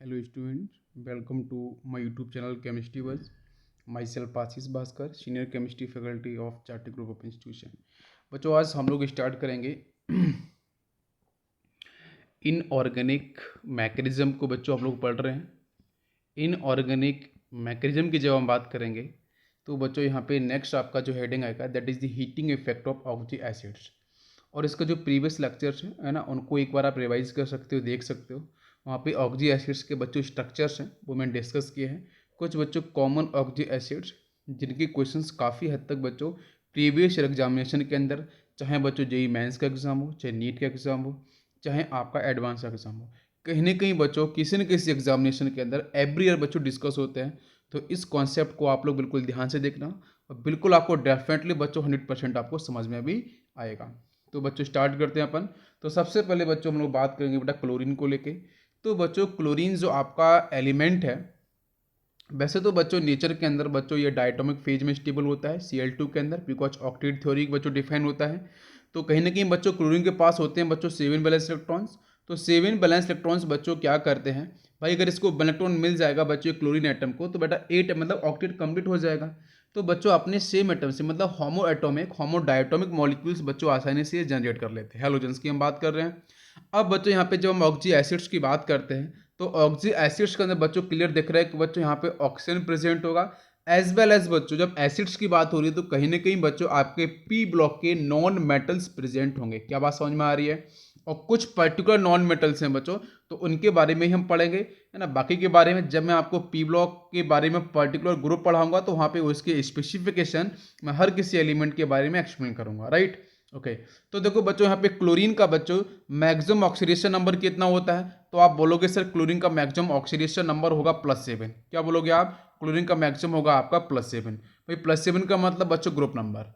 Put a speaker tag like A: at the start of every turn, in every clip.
A: Hello students, welcome to my YouTube channel Chemistry Buzz. Myself Ashish Bhaskar, senior chemistry faculty of चार्टी group of institution. बच्चों आज हम लोग start करेंगे इनऑर्गेनिक मैकेनिज्म को। बच्चों आप लोग पढ़ रहे हैं इनऑर्गेनिक मैकेनिज्म की। जब हम बात करेंगे तो बच्चों यहाँ पे नेक्स्ट आपका जो हेडिंग आएगा that is the heating effect of oxy acids. और इसका जो प्रीवियस लेक्चर्स है ना, उनको एक बार आप रिवाइज कर सकते हो, देख सकते हो। वहाँ पे ऑक्सी एसिड्स के बच्चों स्ट्रक्चर्स हैं वो मैंने डिस्कस किए हैं। कुछ बच्चों कॉमन ऑक्सी एसिड्स जिनके क्वेश्चंस काफ़ी हद तक बच्चों प्रीवियस एग्जामिनेशन के अंदर, चाहे बच्चों जेई मेंस का एग्ज़ाम हो, चाहे नीट का एग्ज़ाम हो, चाहे आपका एडवांस एग्ज़ाम हो, कहीं ना कहीं बच्चों किसी न किसी एग्जामिनेशन के अंदर एवरी ईयर बच्चों डिस्कस होते हैं। तो इस कॉन्सेप्ट को आप लोग बिल्कुल ध्यान से देखना और बिल्कुल आपको डेफिनेटली बच्चों 100% आपको समझ में भी आएगा। तो बच्चों स्टार्ट करते हैं अपन। तो सबसे पहले बच्चों हम लोग बात करेंगे बेटा क्लोरीन को लेके। तो बच्चों क्लोरीन जो आपका एलिमेंट है, वैसे तो बच्चों नेचर के अंदर बच्चों ये डायटोमिक फेज में स्टेबल होता है Cl2 के अंदर, बिकॉज ऑक्टेट थ्योरी बच्चों डिफाइन होता है। तो कहीं ना कहीं बच्चों क्लोरीन के पास होते हैं बच्चों 7 बैलेंस इलेक्ट्रॉन्स। तो 7 बैलेंस इलेक्ट्रॉन्स बच्चों क्या करते हैं भाई, अगर इसको इलेक्ट्रॉन मिल जाएगा बच्चों क्लोरीन एटम को, तो बेटा 8 मतलब ऑक्टेट कंप्लीट हो जाएगा। तो बच्चों अपने सेम एटम से मतलब होमो एटोमिक होमो डायटोमिक मॉलिक्यूल्स बच्चों आसानी से जनरेट कर लेते हैं। हैलोजेंस की हम बात कर रहे हैं। अब बच्चों यहाँ पे जब हम ऑक्सी एसिड्स की बात करते हैं तो ऑक्सी एसिड्स के अंदर बच्चों क्लियर दिख रहा है कि बच्चों यहाँ पे ऑक्सीजन प्रेजेंट होगा, एज वेल एज बच्चों जब एसिड्स की बात हो रही है तो कहीं ना कहीं बच्चों आपके पी ब्लॉक के नॉन मेटल्स प्रेजेंट होंगे। क्या बात समझ में आ रही है? और कुछ पर्टिकुलर नॉन मेटल्स हैं बच्चों, तो उनके बारे में ही हम पढ़ेंगे, है ना। बाकी के बारे में जब मैं आपको पी ब्लॉक के बारे में पर्टिकुलर ग्रुप पढ़ाऊंगा तो वहाँ पे उसके स्पेसिफिकेशन मैं हर किसी एलिमेंट के बारे में एक्सप्लेन करूंगा, राइट। ओके तो देखो बच्चों यहाँ पे क्लोरीन का बच्चों मैक्सिमम ऑक्सीडेशन नंबर कितना होता है, तो आप बोलोगे सर क्लोरीन का मैक्सिमम ऑक्सीडेशन नंबर होगा +7। क्या बोलोगे आप? क्लोरीन का मैक्सिमम होगा आपका +7। भाई +7 का मतलब बच्चों ग्रुप नंबर।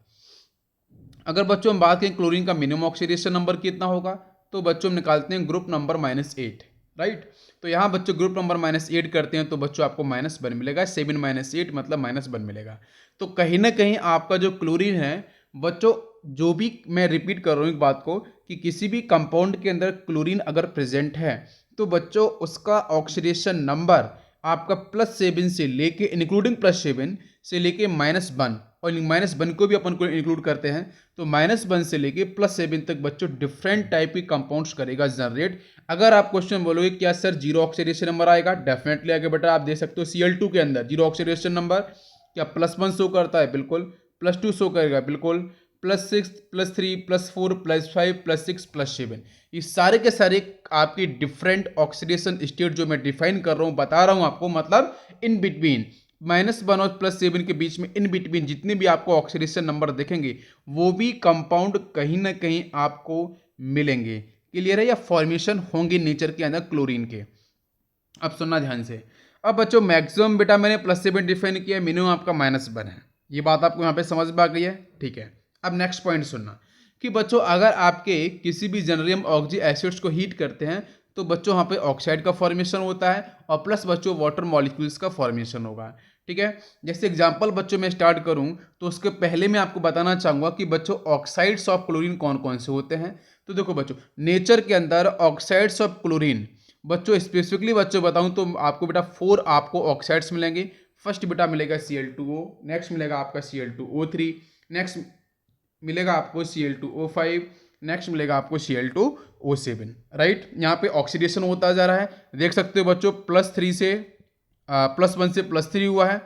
A: अगर बच्चों हम बात करें क्लोरीन का मिनिमम ऑक्सीडेशन नंबर कितना होगा, तो बच्चों हम निकालते हैं ग्रुप नंबर -8, राइट। तो यहाँ बच्चों ग्रुप नंबर -8 करते हैं तो बच्चों आपको -1 मिलेगा। 7 - 8 मतलब -1 मिलेगा। तो कहीं ना कहीं आपका जो क्लोरीन है बच्चों, जो भी मैं रिपीट कर रहा हूँ एक बात को, कि किसी भी कंपाउंड के अंदर क्लोरीन अगर प्रेजेंट है तो बच्चों उसका ऑक्सीडेशन नंबर आपका +7 से लेके इंक्लूडिंग +7 से लेके -1, और -1 को भी अपन को इंक्लूड करते हैं तो -1 से लेके +7 तक बच्चों डिफरेंट टाइप के कंपाउंड्स करेगा जनरेट। अगर आप क्वेश्चन बोलोगे क्या सर जीरो ऑक्सीडेशन नंबर आएगा, डेफिनेटली आगे बेटा। आप देख सकते हो Cl2 के अंदर जीरो ऑक्सीडेशन नंबर क्या +1 शो करता है? बिल्कुल। +2 शो करेगा, बिल्कुल। +6 +3 +4 +5 +6 +7, ये सारे के सारे आपकी डिफरेंट ऑक्सीडेशन स्टेट जो मैं डिफाइन कर रहा हूँ, बता रहा हूँ आपको, मतलब इन बिटवीन -1 और +7 के बीच में इन बिटवीन जितने भी आपको ऑक्सीडेशन नंबर देखेंगे वो भी कंपाउंड कहीं ना कहीं आपको मिलेंगे। क्लियर है? या फॉर्मेशन होंगे नेचर के अंदर क्लोरीन के। अब सुनना ध्यान से। अब बच्चों मैक्सिमम बेटा मैंने +7 डिफाइन किया, मिनिमम आपका -1 है। ये बात आपको यहाँ पे समझ में आ गई है? ठीक है। अब नेक्स्ट पॉइंट सुनना कि बच्चों अगर आपके किसी भी जनरली हम ऑक्सी एसिड्स को हीट करते हैं तो बच्चों यहाँ पे ऑक्साइड का फॉर्मेशन होता है और प्लस बच्चों वाटर मॉलिक्यूल्स का फॉर्मेशन होगा। ठीक है। जैसे एग्जांपल बच्चों मैं स्टार्ट करूं तो उसके पहले मैं आपको बताना चाहूंगा कि बच्चों ऑक्साइड्स ऑफ क्लोरीन कौन कौन से होते हैं। तो देखो बच्चों नेचर के अंदर ऑक्साइड्स ऑफ क्लोरीन बच्चों स्पेसिफिकली बच्चों बताऊं तो आपको बेटा 4 आपको ऑक्साइड्स मिलेंगे। फर्स्ट बेटा मिलेगा Cl2O, नेक्स्ट मिलेगा आपका Cl2O3, नेक्स्ट मिलेगा आपको Cl2O5, नेक्स्ट मिलेगा आपको Cl2O7, राइट। यहाँ पे ऑक्सीडेशन होता जा रहा है, देख सकते हो बच्चों +1 से +3 हुआ है,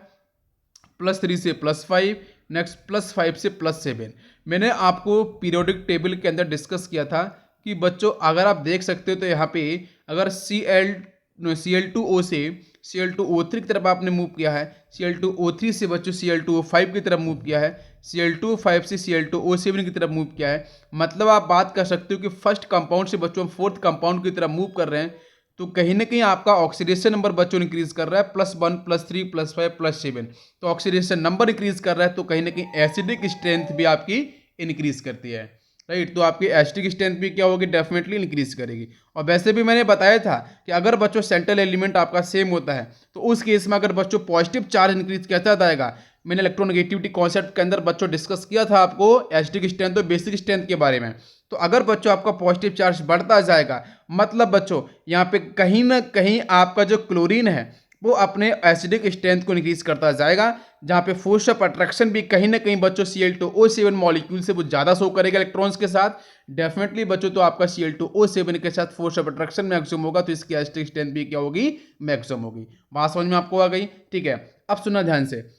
A: +3 से +5, नेक्स्ट +5 से +7। मैंने आपको पीरियोडिक टेबल के अंदर डिस्कस किया था कि बच्चों अगर आप देख सकते हो तो यहाँ पे अगर Cl2O से Cl2O3 की तरफ आपने मूव किया है, Cl2O3 से बच्चों Cl2O5 की तरफ मूव किया है, Cl2O5 से Cl2O7 की तरफ मूव किया है, मतलब आप बात कर सकते हो कि फर्स्ट कंपाउंड से बच्चों हम फोर्थ कंपाउंड की तरफ मूव कर रहे हैं। तो कहीं ना कहीं आपका ऑक्सीडेशन नंबर बच्चों इंक्रीज कर रहा है +1 +3 +5 +7। तो ऑक्सीडेशन नंबर इंक्रीज कर रहा है तो कहीं ना कहीं एसिडिक स्ट्रेंथ भी आपकी इंक्रीज करती है, राइट। तो आपकी एसिडिक स्ट्रेंथ भी क्या होगी? डेफिनेटली इंक्रीज करेगी। और वैसे भी मैंने बताया था कि अगर बच्चों सेंट्रल एलिमेंट आपका सेम होता है तो उस केस में अगर बच्चों पॉजिटिव चार्ज इंक्रीज कैसा जाएगा, मैंने इलेक्ट्रोनेगेटिविटी कॉन्सेप्ट के अंदर बच्चों डिस्कस किया था आपको एसिडिक स्ट्रेंथ और बेसिक स्ट्रेंथ के बारे में। तो अगर बच्चों आपका पॉजिटिव चार्ज बढ़ता जाएगा, मतलब बच्चों यहाँ पे कहीं ना कहीं आपका जो क्लोरीन है वो अपने एसिडिक स्ट्रेंथ को इंक्रीज करता जाएगा, जहाँ पे फोर्स ऑफ अट्रैक्शन भी कहीं ना कहीं बच्चों Cl2O7 मॉलिक्यूल से वो ज़्यादा शो करेगा इलेक्ट्रॉन्स के साथ। डेफिनेटली बच्चों तो आपका Cl2O7 के साथ फोर्स ऑफ अट्रैक्शन मैक्सिमम होगा, तो इसकी एसिडिक स्ट्रेंथ भी क्या होगी, मैक्सिमम होगी। बात समझ में आपको आ गई? ठीक है, अब सुनना ध्यान से।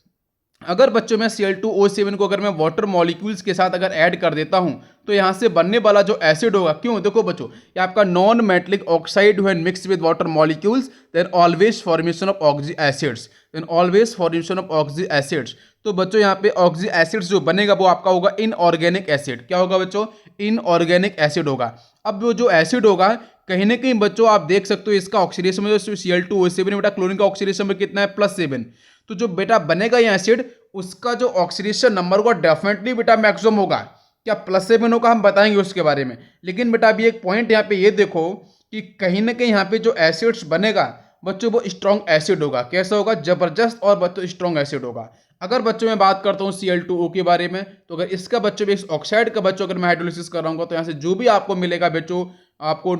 A: अगर बच्चों में Cl2O7 को अगर मैं वाटर मॉलिक्यूल्स के साथ अगर ऐड कर देता हूं, तो यहां से बनने वाला जो एसिड होगा, क्यों, देखो बच्चों, ये आपका non metallic oxide when mixed with water molecules then always formation of oxy acids, then always formation of oxy acids. तो बच्चों यहाँ पे ऑक्सी एसिड्स जो बनेगा वो आपका होगा इनऑर्गेनिक एसिड। क्या होगा बच्चों? इनऑर्गेनिक एसिड होगा। अब वो जो एसिड होगा कहीं ना कहीं बच्चों आप देख सकते हो इसका ऑक्सीडेशन में जो Cl2O7 बेटा क्लोरीन का ऑक्सीडेशन में कितना है, +7। तो जो बेटा बनेगा ये एसिड, उसका जो ऑक्सीडेशन नंबर होगा डेफिनेटली बेटा मैक्सिमम होगा। क्या +7 होगा, हम बताएंगे उसके बारे में। लेकिन बेटा अभी एक पॉइंट यहाँ पे ये देखो कि कहीं ना कहीं यहाँ पे जो एसिड्स बनेगा बच्चों वो स्ट्रॉन्ग एसिड होगा। कैसा होगा? जबरदस्त और बच्चों स्ट्रॉन्ग एसिड होगा। अगर बच्चों मैं बात करता हूँ Cl2O के बारे में, तो अगर इसका बच्चों इस ऑक्साइड का बच्चों अगर मैं हाइड्रोलिसिस कर रहा हूँ, तो यहाँ से जो भी आपको मिलेगा बच्चों, आपको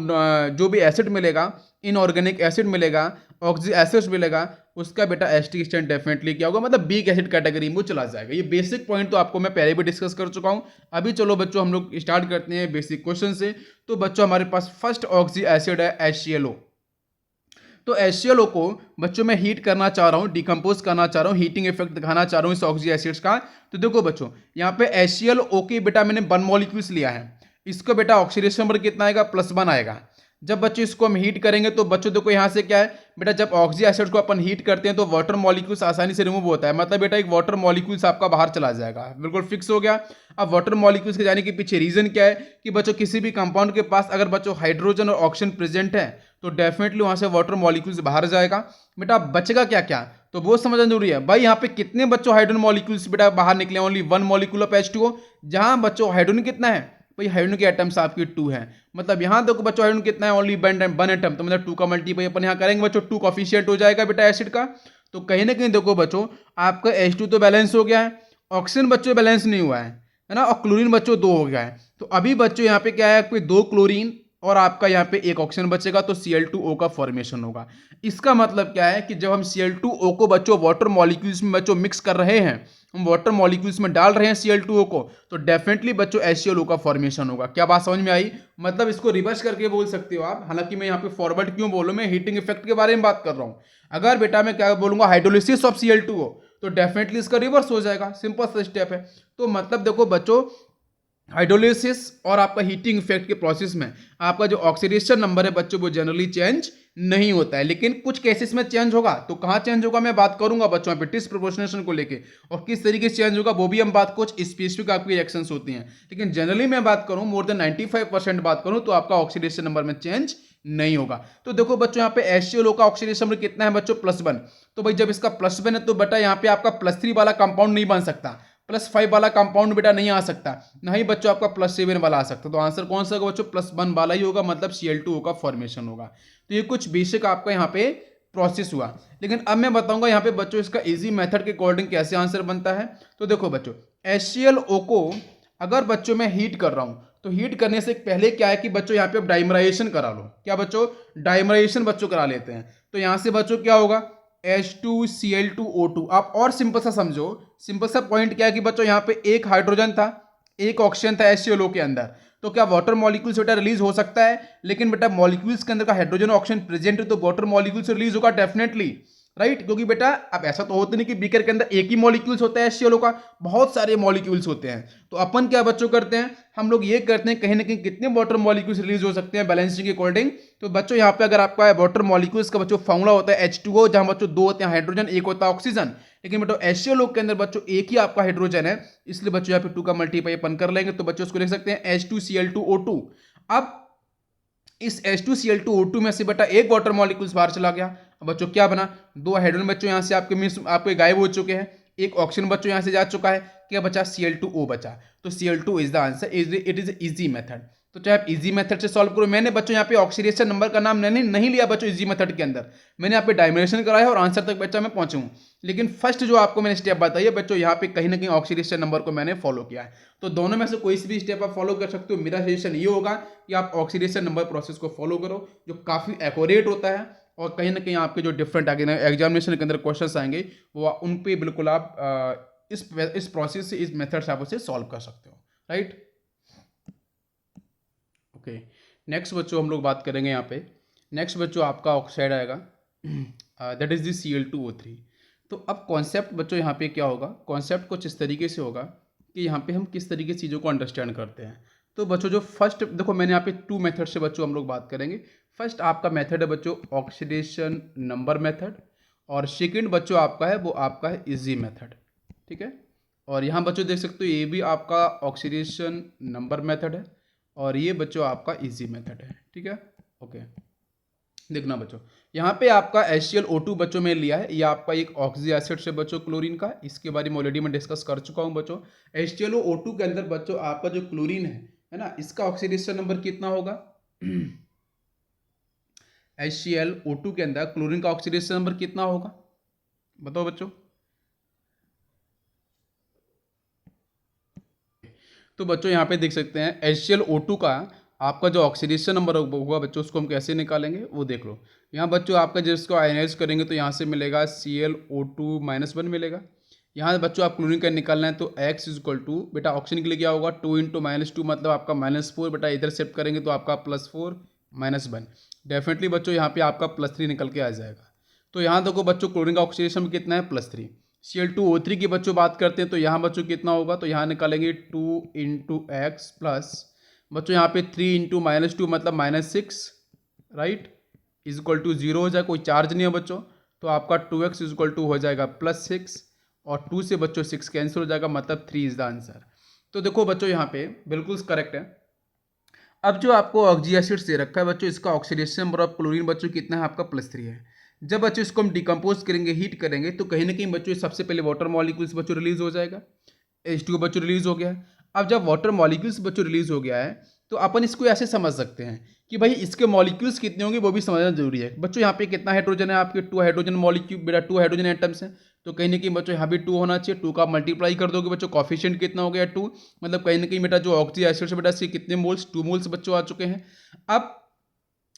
A: जो भी एसिड मिलेगा, इनऑर्गेनिक एसिड मिलेगा, ऑक्सी एसिड्स मिलेगा, उसका बेटा एसिडिक स्ट्रेंथ डेफिनेटली क्या होगा, मतलब वीक एसिड कैटेगरी में वो चला जाएगा। ये बेसिक पॉइंट तो आपको मैं पहले भी डिस्कस कर चुका हूँ। अभी चलो बच्चों हम लोग स्टार्ट करते हैं बेसिक क्वेश्चन से। तो बच्चों हमारे पास फर्स्ट ऑक्सी एसिड है HClO। तो HClO को बच्चों मैं हीट करना चाह रहा हूँ, डिकम्पोज करना चाह रहा हूँ, हीटिंग इफेक्ट दिखाना चाह रहा हूँ इस ऑक्सी एसिड्स का। तो देखो बच्चों यहाँ पे HClO के बेटा मैंने 1 मॉलिक्यूल्स लिया है, इसको बेटा ऑक्सीडेशन नंबर कितना आएगा, +1 आएगा। जब बच्चों इसको हम हीट करेंगे तो बच्चों देखो यहाँ से क्या है बेटा, जब ऑक्सी एसिड को अपन हीट करते हैं तो वाटर मॉलिक्यूल्स आसानी से रिमूव होता है, मतलब बेटा एक वाटर मॉलिक्यूल्स आपका बाहर चला जाएगा, बिल्कुल फिक्स हो गया। अब वाटर मॉलिक्यूल्स के जाने के पीछे रीजन क्या है कि बच्चों किसी भी कंपाउंड के पास अगर बच्चों हाइड्रोजन और ऑक्सीजन प्रेजेंट है तो डेफिनेटली वहां से वाटर मॉलिक्यूल्स बाहर जाएगा। बेटा बचेगा क्या क्या, तो वो समझना जरूरी है भाई। यहाँ पे कितने बच्चों हाइड्रोजन मॉलिक्यूल्स बेटा बाहर निकले, ओनली 1 मॉलिक्यूल ऑफ H2O। जहां बच्चों हाइड्रोजन कितना है भाई, हाइड्रोजन के एटम्स आपके 2 हैं, मतलब यहाँ देखो बच्चों हाइड्रोजन कितना है, ओनली 1 एटम, तो मतलब 2 का मल्टीप्लाई अपन यहाँ करेंगे बच्चों, 2 कॉफिशिएंट हो जाएगा बेटा एसिड का। तो कहीं ना कहीं देखो बच्चों आपका H2 तो बैलेंस हो गया है, ऑक्सीजन बच्चों बैलेंस नहीं हुआ है ना, और क्लोरीन बच्चों 2 हो गया है। तो अभी बच्चों यहाँ पे क्या है, कोई 2 क्लोरीन और आपका यहाँ पे 1 ऑक्सीजन बचेगा, तो Cl2O का फॉर्मेशन होगा। इसका मतलब क्या है कि जब हम Cl2O को बच्चों वाटर मॉलिक्यूल्स में बच्चों मिक्स कर रहे हैं, हम वाटर मॉलिक्यूल्स में डाल रहे हैं Cl2O को, तो डेफिनेटली बच्चों HClO का फॉर्मेशन होगा। क्या बात समझ में आई? मतलब इसको रिवर्स करके बोल सकते हो आप, हालांकि मैं यहाँ पे फॉरवर्ड क्यों बोलूँ, मैं हीटिंग इफेक्ट के बारे में बात कर रहा हूँ। अगर बेटा मैं क्या बोलूंगा, हाइड्रोलिसिस ऑफ Cl2O, तो डेफिनेटली इसका रिवर्स हो जाएगा, सिंपल सा स्टेप है। तो मतलब देखो बच्चों हाइड्रोलिसिस और आपका हीटिंग इफेक्ट के प्रोसेस में आपका जो ऑक्सीडेशन नंबर है बच्चों वो जनरली चेंज नहीं होता है, लेकिन कुछ केसेस में चेंज होगा। तो कहाँ चेंज होगा मैं बात करूंगा बच्चों पे डिस्प्रोपोर्शनेशन को लेके, और किस तरीके से चेंज होगा वो भी हम बात, कुछ स्पेसिफिक आपकी रिएक्शंस होती हैं। लेकिन जनरली मैं बात करूं, मोर देन 95% बात करूं, तो आपका ऑक्सीडेशन नंबर में चेंज नहीं होगा। तो देखो बच्चों यहाँ पे HClO का ऑक्सीडेशन नंबर कितना है बच्चों, +1। तो भाई जब इसका +1 है तो बेटा यहाँ पे आपका +3 वाला कंपाउंड नहीं बन सकता, +5 वाला कंपाउंड बेटा नहीं आ सकता, नहीं बच्चों आपका +7 वाला आ सकता। तो आंसर कौन सा होगा बच्चों, +1 वाला ही होगा, मतलब Cl2O का फॉर्मेशन होगा। तो ये कुछ बेसिक आपका यहाँ पे प्रोसेस हुआ। लेकिन अब मैं बताऊंगा यहाँ पे बच्चों इसका इजी मेथड के अकॉर्डिंग कैसे आंसर बनता है। तो देखो बच्चों HClO को अगर बच्चों मैं हीट कर रहा हूं, तो हीट करने से पहले क्या है कि बच्चों यहाँ पे अब डाइमराइजेशन करा लो। क्या बच्चों, डाइमराइजेशन बच्चों करा लेते हैं। तो यहाँ से बच्चों क्या होगा, H2Cl2O2। आप और सिंपल सा समझो, सिंपल सा पॉइंट क्या है कि बच्चों यहाँ पे 1 हाइड्रोजन था, 1 ऑक्सीजन था HClO के अंदर, तो क्या वाटर मॉलिक्यूल्स बेटा रिलीज हो सकता है, लेकिन बेटा मॉलिक्यूल्स के अंदर का हाइड्रोजन ऑक्सीजन प्रेजेंट है तो वाटर मॉलिक्यूल्स रिलीज होगा डेफिनेटली, राइट। क्योंकि बेटा अब ऐसा तो होता नहीं कि बीकर के अंदर एक ही मॉलिक्यूल्स होता है HClO का, बहुत सारे मॉलिक्यूल्स होते हैं। तो अपन क्या बच्चों करते हैं, हम लोग ये करते हैं कहीं ना कहीं कितने वाटर मॉलिक्यूल्स रिलीज हो सकते हैं बैलेंसिंग के अकॉर्डिंग। तो बच्चों यहाँ पे अगर आपका वाटर मॉलिक्यूल्स का बच्चों फॉर्मूला होता है H2O, जहां बच्चों 2 होते हैं हाइड्रोजन, 1 होता है ऑक्सीजन, लेकिन बच्चों HClO के अंदर बच्चों एक ही आपका हाइड्रोजन है, इसलिए बच्चों यहाँ पे 2 का मल्टीप्लाई अपन कर लेंगे, तो बच्चों उसको लिख सकते हैं H2Cl2O2। अब इस H2Cl2O2 में से बेटा 1 वाटर मॉलिक्यूल्स बाहर चला गया। अब बच्चों क्या बना, 2 हाइड्रोजन बच्चों यहाँ से आपके मीन्स आपके गायब हो चुके हैं, 1 ऑक्सीजन बच्चों यहाँ से जा चुका है, क्या बचा, Cl2O बचा। तो Cl2 is the answer, it is easy method. तो चाहे आप इजी मेथड से सॉल्व करो। मैंने बच्चों यहाँ पे ऑक्सीडेशन नंबर का नाम नहीं लिया बच्चों इजी मेथड के अंदर, मैंने यहाँ पे डायमेंशन कराया और आंसर तक बच्चा मैं पहुंचूँ। लेकिन फर्स्ट जो आपको मैंने स्टेप बताई है बच्चों, यहाँ पे कहीं ना कहीं ऑक्सीडेशन नंबर को मैंने फॉलो किया है। तो दोनों में से कोई भी स्टेप आप फॉलो कर सकते हो। मेरा सजेशन ये होगा कि आप ऑक्सीडेशन नंबर प्रोसेस को फॉलो करो, जो काफ़ी एक्यूरेट होता है और कहीं ना कहीं आपके जो डिफरेंट आगे एग्जामिनेशन के अंदर क्वेश्चन आएंगे वो उन पे बिल्कुल आप इस प्रोसेस से, इस मेथड से आप उसे सॉल्व कर सकते हो, राइट। ओके, नेक्स्ट बच्चों हम लोग बात करेंगे यहाँ पे। नेक्स्ट बच्चों आपका ऑक्साइड आएगा, दैट इज़ दी Cl2O3। तो अब कॉन्सेप्ट बच्चों यहाँ पे क्या होगा, कॉन्सेप्ट कुछ इस तरीके से होगा कि यहाँ पे हम किस तरीके से चीज़ों को अंडरस्टैंड करते हैं। तो बच्चों जो फर्स्ट देखो, मैंने यहाँ पे 2 मेथड से बच्चों हम लोग बात करेंगे। फर्स्ट आपका मेथड है बच्चों ऑक्सीडेशन नंबर मेथड, और सेकेंड बच्चों आपका है वो आपका है इजी मेथड, ठीक है। और यहाँ बच्चों देख सकते हो ये भी आपका ऑक्सीडेशन नंबर मेथड है और ये बच्चों आपका इजी मेथड है, ठीक है। ओके, देखना बच्चों यहाँ पे आपका HClO2 बच्चों में लिया है, ये आपका एक ऑक्सी एसिड से बच्चों क्लोरीन का, इसके बारे में ऑलरेडी मैं डिस्कस कर चुका हूँ बच्चों। HClO2 के अंदर बच्चों आपका जो क्लोरीन है ना, इसका ऑक्सीडेशन नंबर कितना होगा HClO2 के अंदर क्लोरीन का ऑक्सीडेशन नंबर कितना होगा, बताओ बच्चों। तो बच्चों यहाँ पे देख सकते हैं HClO2 का आपका जो ऑक्सीडेशन नंबर होगा बच्चों, उसको हम कैसे निकालेंगे वो देख लो। यहाँ बच्चों आपका जिसको आयनाइज करेंगे तो यहाँ से मिलेगा Cl O2-1 मिलेगा। यहाँ बच्चों आप क्लोरीन का निकालना है तो X = बेटा ऑक्सीजन के लिए क्या होगा 2 × -2 मतलब आपका -4, बेटा इधर शिफ्ट करेंगे तो आपका +4 -1, डेफिनेटली बच्चों यहाँ पे आपका +3 निकल के आ जाएगा। तो यहाँ देखो बच्चों क्लोरीन का ऑक्सीडेशन कितना है +3। Cl2O3 की बच्चों बात करते हैं तो यहाँ बच्चों कितना होगा, तो यहाँ निकालेंगे 2 × X प्लस बच्चों यहाँ पे 3 × -2 मतलब -6, राइट, = 0 हो जाए, कोई चार्ज नहीं है बच्चों। तो आपका 2x = हो जाएगा +6 और 2 से बच्चों 6 कैंसिल हो जाएगा, मतलब 3 इज द आंसर। तो देखो बच्चों यहाँ पे बिल्कुल करेक्ट है। अब जो आपको ऑक्सी एसिड से रखा है बच्चों, इसका ऑक्सीडेशन नंबर ऑफ क्लोरीन बच्चों कितना है आपका +3 है। जब बच्चों इसको हम डिकम्पोज करेंगे, हीट करेंगे, तो कहीं ना कहीं बच्चों सबसे पहले वाटर मॉलिक्यूल्स बच्चों रिलीज हो जाएगा, H2 बच्चों रिलीज हो गया। अब जब वाटर मॉलिक्यूल्स बच्चों रिलीज हो गया है तो अपन इसको ऐसे समझ सकते हैं कि भाई इसके मॉलिक्यूल्स कितने होंगे वो भी समझना जरूरी है बच्चों। यहाँ पे कितना हाइड्रोजन है आपके 2 हाइड्रोजन मॉलिक्यूल, बेटा 2 हाइड्रोजन एटम्स हैं, तो कहीं ना कहीं बच्चों यहाँ भी 2 होना चाहिए। 2 का मल्टीप्लाई कर दोगे बच्चों, कॉफिशिएंट कितना हो गया 2, मतलब कहीं ना कहीं बेटा जो ऑक्सी एसिड से बेटा इसके कितने मोल्स 2 मोल्स बच्चों आ चुके हैं। अब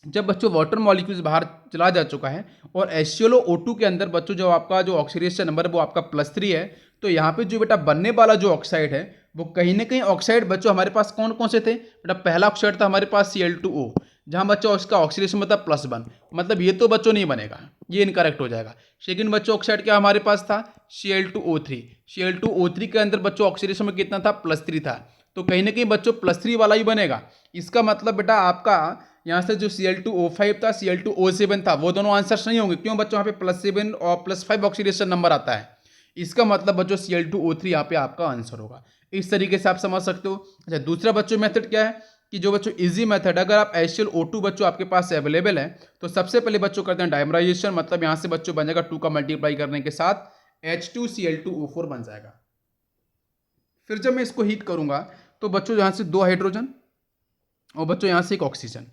A: जब बच्चों वाटर मॉलिक्यूल्स बाहर चला जा चुका है और HClO2 के अंदर बच्चों जो आपका जो ऑक्सीडेशन नंबर है वो आपका +3 है, तो यहाँ पे जो बेटा बनने वाला जो ऑक्साइड है वो कहीं ना कहीं ऑक्साइड बच्चों हमारे पास कौन कौन से थे, बेटा पहला ऑक्साइड था हमारे पास Cl2O, जहाँ बच्चों उसका ऑक्सीडेशन मतलब +1, मतलब ये तो बच्चों नहीं बनेगा, ये इनकरेक्ट हो जाएगा। सेकंड बच्चों ऑक्साइड क्या हमारे पास था Cl2O3, Cl2O3 के अंदर बच्चों ऑक्सीडेशन में कितना था +3 था, तो कहीं ना कहीं बच्चों +3 वाला ही बनेगा। इसका मतलब बेटा आपका यहाँ से जो Cl2O5 था Cl2O7 था वो दोनों आंसर्स नहीं होंगे, क्यों बच्चों यहाँ पे +7 और +5 ऑक्सीडेशन नंबर आता है। इसका मतलब बच्चों Cl2O3 यहाँ पे आपका आंसर होगा। इस तरीके से आप समझ सकते हो। अच्छा, दूसरा बच्चों मेथड क्या है कि जो बच्चों इजी मेथड, अगर आप HClO2 बच्चों आपके पास अवेलेबल है तो सबसे पहले बच्चों करते हैं डायमराइजेशन, मतलब यहाँ से बच्चों बन जाएगा 2 का मल्टीप्लाई करने के साथ H2Cl2O4 बन जाएगा। फिर जब मैं इसको हीट करूंगा तो बच्चों यहाँ से 2 हाइड्रोजन और बच्चों यहाँ से एक ऑक्सीजन,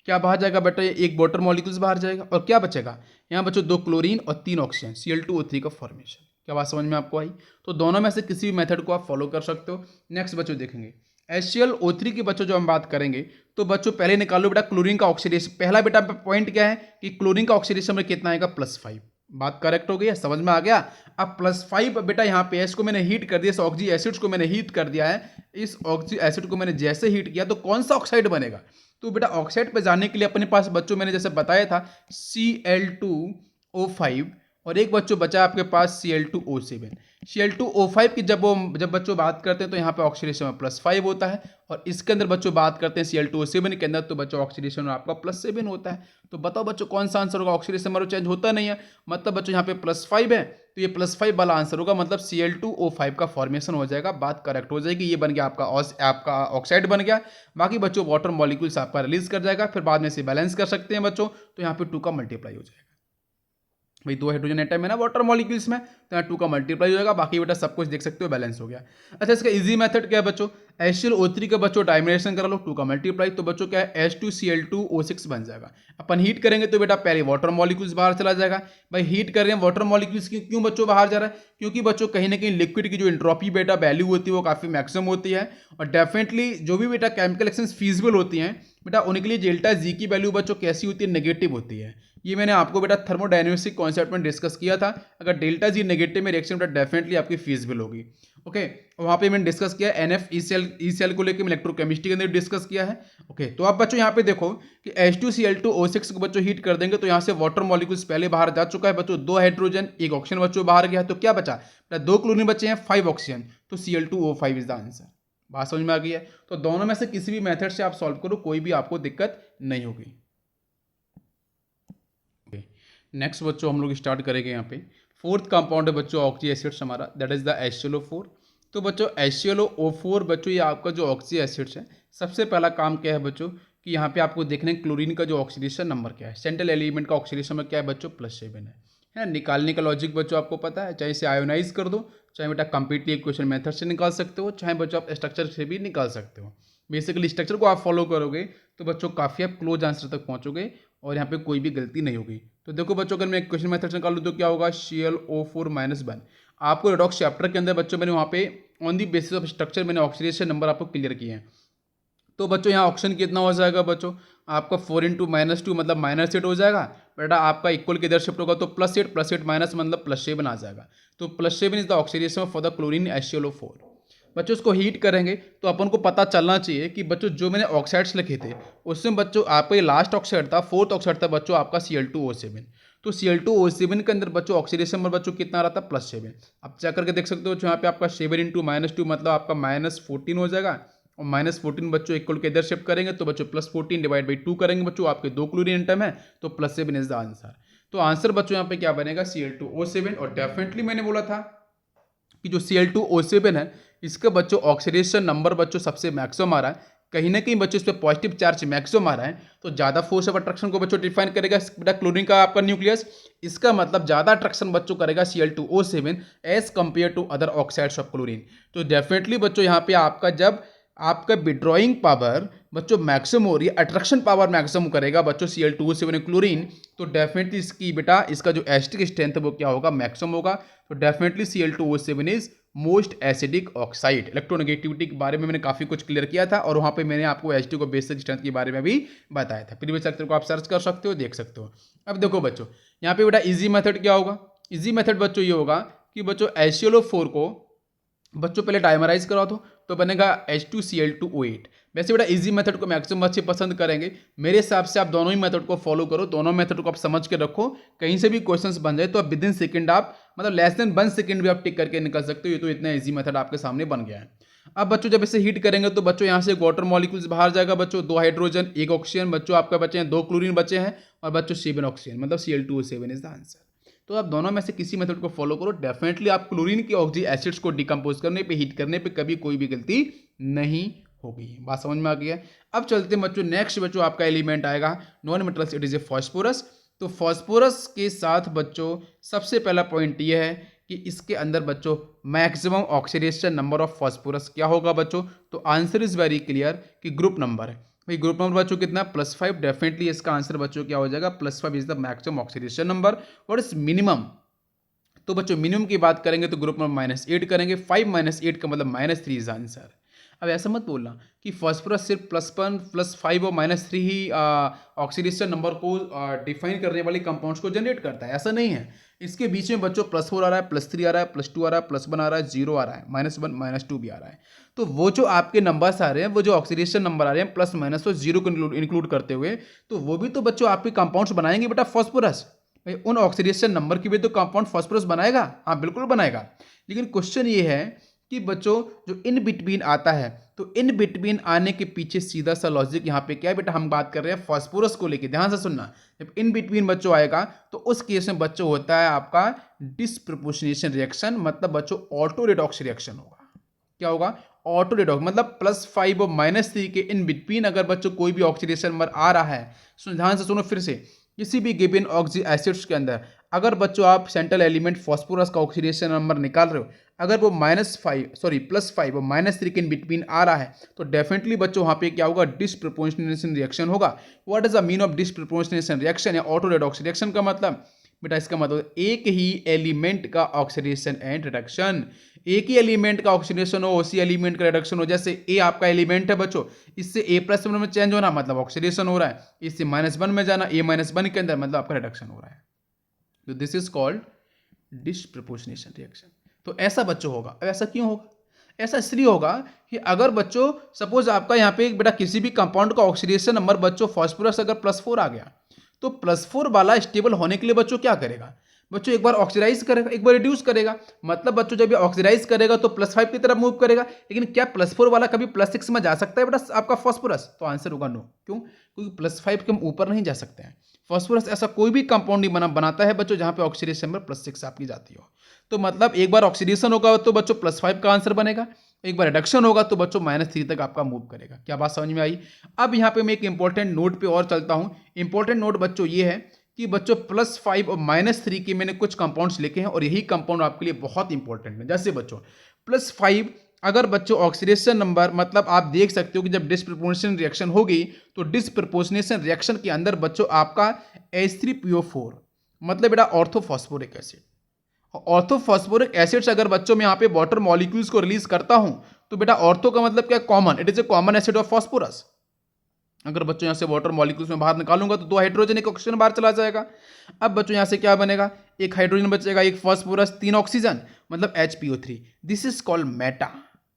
A: क्या बाहर जाएगा बेटा, एक वाटर मॉलिक्यूल्स बाहर जाएगा और क्या बचेगा यहाँ बच्चों 2 क्लोरीन और 3 ऑक्सीजन, Cl2O3 का फॉर्मेशन। क्या बात समझ में आपको आई? तो दोनों में से किसी भी मेथड को आप फॉलो कर सकते हो। नेक्स्ट बच्चों देखेंगे HClO3 की बच्चों जो हम बात करेंगे तो बच्चों पहले निकालो बेटा क्लोरीन का ऑक्सीडेशन। पहला बेटा पॉइंट क्या है कि क्लोरीन का ऑक्सीडेशन में कितना आएगा +5, बात करेक्ट हो गई है, समझ में आ गया। अब +5 बेटा यहाँ पे इसको मैंने हीट कर दिया, इस ऑक्सी एसिड्स को मैंने हीट कर दिया है। इस ऑक्सी एसिड को मैंने जैसे हीट किया तो कौन सा ऑक्साइड बनेगा, तो बेटा ऑक्साइड पे जाने के लिए अपने पास बच्चों मैंने जैसे बताया था Cl2O5 और एक बच्चों बचा आपके पास Cl2O7। Cl2O5 की जब बच्चों बात करते हैं तो यहाँ पे ऑक्सीडेशन में +5 होता है और इसके अंदर बच्चों बात करते हैं Cl2O7 के अंदर तो बच्चों ऑक्सीडेशन आपका +7 होता है। तो बताओ बच्चों कौन सा आंसर होगा, ऑक्सीडेशन नंबर चेंज होता नहीं है, मतलब बच्चों यहाँ पे +5 है तो ये +5 वाला आंसर होगा, मतलब Cl2O5 का फॉर्मेशन हो जाएगा, बात करेक्ट हो जाएगी। ये बन गया आपका ऑक्साइड बन गया। बाकी बच्चों वाटर मॉलिक्यूल्स आपका रिलीज कर जाएगा, फिर बाद में से बैलेंस कर सकते हैं बच्चों, तो यहाँ पे 2 का मल्टीप्लाई हो जाएगा। भाई 2 हाइड्रोजन एटम है ना वाटर मॉलिक्यूल्स में, तो यहाँ 2 का मल्टीप्लाई हो जाएगा, बाकी बेटा सब कुछ देख सकते हो बैलेंस हो गया। अच्छा इसका इजी मेथड क्या है बच्चों, HClO3 का बच्चों डाइमिनेशन करा लो, 2 का मल्टीप्लाई, तो बच्चों क्या है H2Cl2O6 बन जाएगा। अपन हीट करेंगे तो बेटा पहले वाटर मॉलिक्यूल्स बाहर चला जाएगा। भाई हीट कर रहे हैं वाटर मॉलिक्यूल्स की, क्यों बच्चों बाहर जा रहा है, क्योंकि बच्चों कहीं ना कहीं लिक्विड की जो एंट्रोपी बेटा वैल्यू होती है वो काफी मैक्सिमम होती है, और डेफिनेटली जो भी बेटा केमिकल रिएक्शंस फीजिबल होती हैं बेटा उनके लिए डेल्टा जी की वैल्यू बच्चों कैसी होती है, नेगेटिव होती है। ये मैंने आपको बेटा थर्मोडायनेमिक्स कॉन्सेप्ट में डिस्कस किया था। अगर डेल्टा जी नेगेटिव में रिएक्शन बेटा डेफिनेटली आपकी फीजिबल होगी। ओके, वहाँ पे मैंने डिस्कस किया NF ई सेल को लेकर इलेक्ट्रोकेमिस्ट्री के अंदर डिस्कस किया है। ओके, तो आप बच्चों यहाँ पे देखो कि H2Cl2O6 को बच्चों हीट कर देंगे तो यहाँ से वाटर मॉलिक्यूल्स पहले बाहर जा चुका है बच्चों, 2 हाइड्रोजन 1 ऑक्सीजन बच्चों बाहर गया, तो क्या बचा बेटा 2 क्लोरीन बचे हैं, 5 ऑक्सीजन, तो Cl2O5 इज द आंसर। बात समझ में आ गई है। तो दोनों में से किसी भी मेथड से आप सॉल्व करो, कोई भी आपको दिक्कत नहीं होगी। नेक्स्ट बच्चों हम लोग स्टार्ट करेंगे यहाँ पे फोर्थ कंपाउंड है बच्चों ऑक्सी एसिड्स हमारा, दैट इज द HClO4। तो बच्चों HClO4 बच्चों ये आपका जो ऑक्सी एसिड्स है, सबसे पहला काम क्या है बच्चों कि यहाँ पे आपको देखना है क्लोरीन का जो ऑक्सीडेशन नंबर क्या है, सेंट्रल एलिमेंट का ऑक्सीडेशन नंबर क्या है बच्चों, +7 है ना। निकालने का लॉजिक बच्चों आपको पता है, चाहे इसे आयोनाइज कर दो, चाहे बेटा कंप्लीटली इक्वेशन मेथड से निकाल सकते हो, चाहे बच्चों आप स्ट्रक्चर से भी निकाल सकते हो। बेसिकली स्ट्रक्चर को आप फॉलो करोगे तो बच्चों काफ़ी आप क्लोज आंसर तक पहुँचोगे और यहाँ पे कोई भी गलती नहीं होगी। तो देखो बच्चों अगर मैं इक्वेशन मेथड से निकालूँ तो क्या होगा, ClO4-1। आपको रेडॉक्स चैप्टर के अंदर बच्चों मैंने वहाँ पे on the basis of structure मैंने ऑक्सीडेशन नंबर आपको क्लियर किए हैं। तो बच्चों यहाँ ऑप्शन कितना हो जाएगा बच्चों, आपका 4 × -2 मतलब -8 हो जाएगा बेटा, आपका इक्वल के इधर शिफ्ट होगा तो +8 +8 माइनस मतलब +7 आ जाएगा। तो +7 is the oxidation for the chlorine HClO4। बच्चों इसको हीट करेंगे तो अपन को पता चलना चाहिए कि बच्चों जो मैंने ऑक्साइड्स लिखे थे उसमें बच्चों आपका ये लास्ट ऑक्साइड था, फोर्थ ऑक्साइड था बच्चों आपका Cl2O7। तो Cl2O7 के अंदर बच्चों ऑक्सीडेशन नंबर बच्चों कितना आ रहा था, +7। अब चेक करके देख सकते हो यहाँ पे आपका 7 × -2 मतलब आपका -14 हो जाएगा, और -14 बच्चों इक्वल के इधर शिफ्ट करेंगे तो बच्चों +14 डिवाइड बाई 2 करेंगे बच्चों, आपके 2 क्लोरीन एटम है तो +7 इज द आंसर। तो आंसर बच्चों यहाँ पे क्या बनेगा, Cl2O7। और डेफिनेटली मैंने बोला था कि जो Cl2O7 है इसका बच्चों ऑक्सीडेशन नंबर बच्चों सबसे मैक्सिमम आ रहा है, कहीं ना कहीं बच्चों इस पर पॉजिटिव चार्ज मैक्सिमम आ रहा है, तो ज़्यादा फोर्स ऑफ अट्रैक्शन को बच्चों डिफाइन करेगा बेटा क्लोरीन का आपका न्यूक्लियस। इसका मतलब ज़्यादा अट्रैक्शन बच्चों करेगा Cl2O7 as compared to other oxides of chlorine. तो डेफिनेटली बच्चों यहाँ पे आपका जब आपका विड्रॉइंग पावर बच्चों मैक्सिमम हो रही है, अट्रैक्शन पावर मैक्सिमम करेगा बच्चों Cl2O7 क्लोरीन, तो डेफिनेटली इसकी बेटा इसका जो एसिडिक स्ट्रेंथ है वो क्या होगा, मैक्सिमम होगा। तो definitely Cl2O7 is most acidic oxide. Electronegativity के बारे में मैंने काफ़ी कुछ क्लियर किया था और वहाँ पे मैंने आपको एसिडिक और बेसिक स्ट्रेंथ के बारे में भी बताया था, प्रीवियस लेक्चर को आप सर्च कर सकते हो, देख सकते हो। अब देखो बच्चों यहाँ पे बेटा इजी मेथड क्या होगा, इजी मेथड बच्चों ये होगा कि बच्चों HClO4 को बच्चों पहले डाइमराइज करा दो तो बनेगा H2Cl2O8। वैसे बेटा इजी मेथड को मैक्सिमम बच्चे पसंद करेंगे, मेरे हिसाब से आप दोनों ही मेथड को फॉलो करो, दोनों मेथड को आप समझ के रखो, कहीं से भी क्वेश्चंस बन जाए तो आप विद इन सेकंड आप मतलब लेस देन 1 सेकंड भी आप टिक करके निकल सकते हो। ये तो इतना इजी मेथड आपके सामने बन गया है। अब बच्चों जब इसे हीट करेंगे तो बच्चों यहाँ से वाटर मॉलिक्यूल्स बाहर जाएगा बच्चों, 2 हाइड्रोजन 1 ऑक्सीजन बच्चों आपका बचे हैं, 2 क्लोरीन बचे हैं और बच्चों 7 ऑक्सीजन मतलब Cl2O7 इज द आंसर। तो आप दोनों में से किसी मेथड को फॉलो करो, डेफिनेटली आप क्लोरीन की ऑक्सी एसिड्स को डिकम्पोज करने पे हीट करने पे कभी कोई भी गलती नहीं होगी। बात समझ में आ गई है। अब चलते हैं बच्चों नेक्स्ट बच्चों आपका एलिमेंट आएगा non metals, it is a phosphorus. तो फॉस्फोरस के साथ बच्चों सबसे पहला पॉइंट ये है कि इसके अंदर बच्चों maximum oxidation number of phosphorus क्या होगा बच्चों, तो आंसर इज वेरी क्लियर कि ग्रुप नंबर है। भाई ग्रुप नंबर बच्चों कितना, +5। डेफिनेटली इसका आंसर बच्चों क्या हो जाएगा, +5 is the maximum oxidation number. What is minimum, तो बच्चों मिनिमम की बात करेंगे तो ग्रुप नंबर -8 करेंगे, 5 - 8 का मतलब -3 इज आंसर। अब ऐसा मत बोलना कि फॉस्फोरस सिर्फ +1 +5 और -3 ही ऑक्सीडेशन नंबर को डिफाइन करने वाले कंपाउंड्स को जनरेट करता है, ऐसा नहीं है। इसके बीच में बच्चों +4 आ रहा है, +3 आ रहा है, +2 आ रहा है, +1 आ रहा है, 0 आ रहा है, -1 -2 भी आ रहा है। तो वो जो आपके नंबर्स आ रहे हैं, वो जो ऑक्सीडेशन नंबर आ रहे हैं प्लस माइनस और 0 को इंक्लूड करते हुए, तो वो भी तो बच्चों आपके कंपाउंड्स बनाएंगे बेटा फॉस्फोरस। भाई उन ऑक्सीडेशन नंबर की भी तो कंपाउंड फॉस्फोरस बनाएगा, हाँ बिल्कुल बनाएगा। लेकिन क्वेश्चन ये है कि बच्चों जो इन बिटवीन आता है, तो इन बिटवीन आने के पीछे सीधा सा लॉजिक यहाँ पे क्या है बेटा, हम बात कर रहे हैं फॉस्फोरस को लेके, ध्यान से सुनना। जब इन बिटवीन बच्चों आएगा तो उस केस में बच्चों होता है आपका डिस्प्रपोर्शनेशन रिएक्शन, मतलब बच्चों ऑटो रिडॉक्स रिएक्शन होगा। क्या होगा, ऑटो रिडॉक्स, मतलब +5 और -3 के इन बिटवीन अगर बच्चों कोई भी ऑक्सीडेशन नंबर आ रहा है, ध्यान से सुनो फिर से, किसी भी गिवन ऑक्सी एसिड्स के अंदर अगर बच्चों आप सेंट्रल एलिमेंट फॉस्फोरस का ऑक्सीडेशन नंबर निकाल रहे हो, अगर वो +5 और -3 के इन बिटवीन आ रहा है, तो डेफिनेटली बच्चों वहाँ पे क्या होगा, डिस्प्रपोर्शनेशन रिएक्शन होगा। What is the mean of disproportionation reaction या ऑटो रेडॉक्स रिएक्शन का मतलब, बेटा इसका मतलब एक ही एलिमेंट का ऑक्सीडेशन एंड रिडक्शन, एक ही एलिमेंट का ऑक्सीडेशन हो, उसी एलिमेंट का रिडक्शन हो। जैसे ए आपका एलिमेंट है बच्चों, इससे A+1 में चेंज होना मतलब ऑक्सीडेशन हो रहा है, इससे -1 में जाना A-1 के अंदर मतलब आपका रिडक्शन हो रहा है। तो this is called disproportionation reaction. तो ऐसा बच्चों होगा। अब ऐसा क्यों होगा? ऐसा इसलिए होगा कि अगर बच्चों सपोज आपका यहाँ पे बेटा किसी भी कंपाउंड का ऑक्सीडेशन नंबर बच्चों फॉस्फोरस अगर +4 आ गया, तो +4 वाला स्टेबल होने के लिए बच्चों क्या करेगा, बच्चों एक बार ऑक्सीडाइज करेगा, एक बार रिड्यूस करेगा। मतलब बच्चों जब ये ऑक्सीडाइज करेगा तो +5 की तरफ मूव करेगा। लेकिन क्या +4 वाला कभी +6 में जा सकता है बेटा आपका फॉस्फोरस? तो आंसर होगा नो। क्यों? क्योंकि +5 के हम ऊपर नहीं जा सकते हैं। फॉस्फोरस ऐसा कोई भी कंपाउंड नहीं बनाता है बच्चों जहां पे ऑक्सीडेशन नंबर +6 आपकी जाती हो। तो मतलब एक बार ऑक्सीडेशन होगा तो बच्चों +5 का आंसर बनेगा, एक बार रिडक्शन होगा तो बच्चों -3 तक आपका मूव करेगा। क्या बात समझ में आई? अब यहाँ पे मैं एक इंपॉर्टेंट नोट पे और चलता हूँ। इंपॉर्टेंट नोट बच्चों ये है कि बच्चों +5 और -3 के मैंने कुछ कंपाउंड्स लिखे हैं और यही कंपाउंड आपके लिए बहुत इंपॉर्टेंट है। जैसे बच्चों +5 अगर बच्चों ऑक्सीडेशन नंबर मतलब आप देख सकते हो कि जब डिस्प्रपोर्शनेशन रिएक्शन होगी तो डिस्प्रपोर्शनेशन रिएक्शन के अंदर बच्चों आपका H3PO4 मतलब बेटा ऑर्थोफॉस्फोरिक एसिड, ऑर्थोफॉस्फोरिक एसिड्स अगर बच्चों में यहाँ पे वाटर मॉलिक्यूल्स को रिलीज करता हूं तो बेटा ऑर्थो का मतलब क्या, common, it is a common acid of phosphorus. अगर बच्चों यहाँ से वाटर मॉलिक्यूल्स में बाहर निकालूंगा तो 2 हाइड्रोजन 1 ऑक्सीजन बाहर चला जाएगा। अब बच्चों यहाँ से क्या बनेगा, 1 हाइड्रोजन बचेगा, 1 फॉस्फोरस, 3 ऑक्सीजन मतलब HPO3। This is called Meta,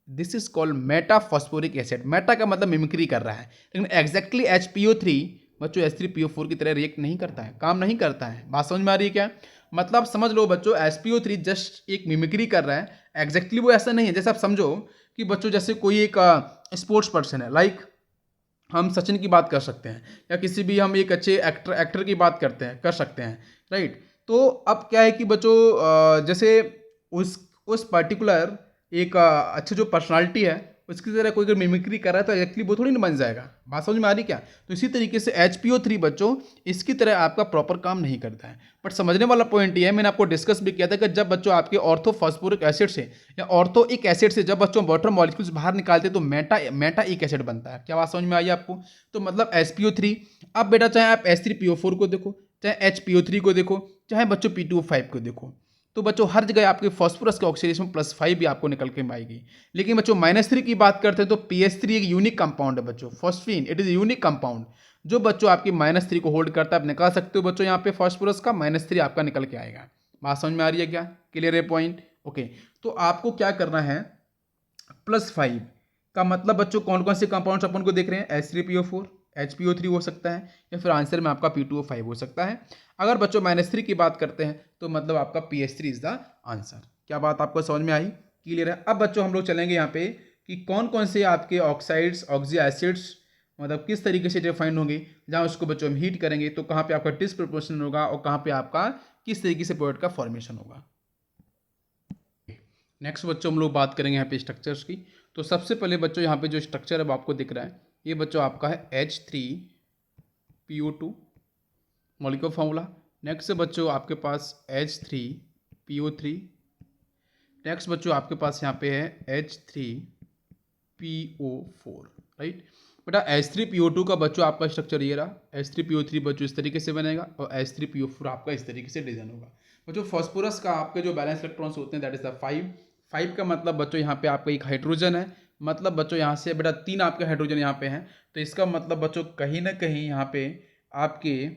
A: this is called Meta phosphoric acid. Meta का मतलब मिमिक्री कर रहा है, लेकिन एग्जैक्टली HPO3 बच्चों H3PO4 की तरह रिएक्ट नहीं करता है, काम नहीं करता है। बात समझ में आ रही है क्या? मतलब समझ लो बच्चों HPO3 जस्ट एक मिमिक्री कर रहा है, एग्जैक्टली वो ऐसा नहीं है। जैसे आप समझो कि बच्चों जैसे कोई एक स्पोर्ट्स पर्सन है, लाइक हम सचिन की बात कर सकते हैं या किसी भी हम एक अच्छे एक्टर की बात कर सकते हैं, राइट। तो अब क्या है कि बच्चों जैसे उस पर्टिकुलर एक अच्छे जो पर्सनालिटी है उसकी तरह कोई अगर मिमिक्री कर रहा है तो एक्चुअली वो थोड़ी ना बन जाएगा। बात समझ में आ रही क्या? तो इसी तरीके से HPO3 बच्चों इसकी तरह आपका प्रॉपर काम नहीं करता है। बट समझने वाला पॉइंट ये है, मैंने आपको डिस्कस भी किया था कि जब बच्चों आपके ऑर्थोफॉस्फोरिक एसिड से या ऑर्थोइक एसिड से जब बच्चों वाटर मॉलिक्यूल्स बाहर निकालते हैं तो मेटाइक एसिड बनता है। क्या बात समझ में आई आपको? तो मतलब HPO3, अब बेटा चाहे आप H3PO4 को देखो, चाहे HPO3 को देखो, चाहे बच्चों P2O5 को देखो, तो बच्चों हर जगह आपके फॉस्फोरस के ऑक्सीडेशन +5 भी आपको निकल के आएगी। लेकिन बच्चों -3 की बात करते हैं तो PS3 एक यूनिक कंपाउंड है बच्चों, phosphine, it is unique compound जो बच्चों आपकी -3 को होल्ड करता है। आप निकाल सकते हो बच्चों यहाँ पे फॉस्फोरस का -3 आपका निकल के आएगा। बात समझ में आ रही है क्या? क्लियर है पॉइंट? ओके, तो आपको क्या करना है, +5 का मतलब बच्चों कौन कौन से कंपाउंड्स अपन को देख रहे हैं, H3PO4, HPO3 हो सकता है, या फिर आंसर में आपका P2O5 हो सकता है। अगर बच्चों -3 की बात करते हैं तो मतलब आपका PS3 इज द आंसर। क्या बात आपको समझ में आई? क्लियर है? अब बच्चों हम लोग चलेंगे यहाँ पे कि कौन कौन से आपके ऑक्साइड्स, ऑक्सी एसिड्स मतलब किस तरीके से डिफाइंड होंगे, जहाँ उसको बच्चों हम हीट करेंगे तो कहाँ पे आपका डिस्प्रपोर्शनल होगा और कहाँ पे आपका किस तरीके से प्रोडक्ट का फॉर्मेशन होगा। नेक्स्ट बच्चों हम लोग बात करेंगे यहाँ पे स्ट्रक्चर्स की। तो सबसे पहले बच्चों यहाँ पे जो स्ट्रक्चर है आपको दिख रहा है, ये बच्चों आपका है H3PO2 मॉलिक्यूलर फार्मूला। नेक्स्ट बच्चों आपके पास H3PO3। नेक्स्ट बच्चों आपके पास यहाँ पे है H3PO4, राइट। बेटा H3PO2 का बच्चों आपका स्ट्रक्चर ये रहा, H3PO3 बच्चों इस तरीके से बनेगा और H3PO4 आपका इस तरीके से डिजाइन होगा। बच्चों फॉस्फोरस का आपके जो बैलेंस इलेक्ट्रॉन्स होते हैं दैट इज द 5 का मतलब बच्चों यहाँ पे आपका एक हाइड्रोजन है, मतलब बच्चों यहाँ से बेटा 3 आपके हाइड्रोजन यहाँ पे हैं, तो इसका मतलब बच्चों कहीं ना कहीं यहाँ पे आपके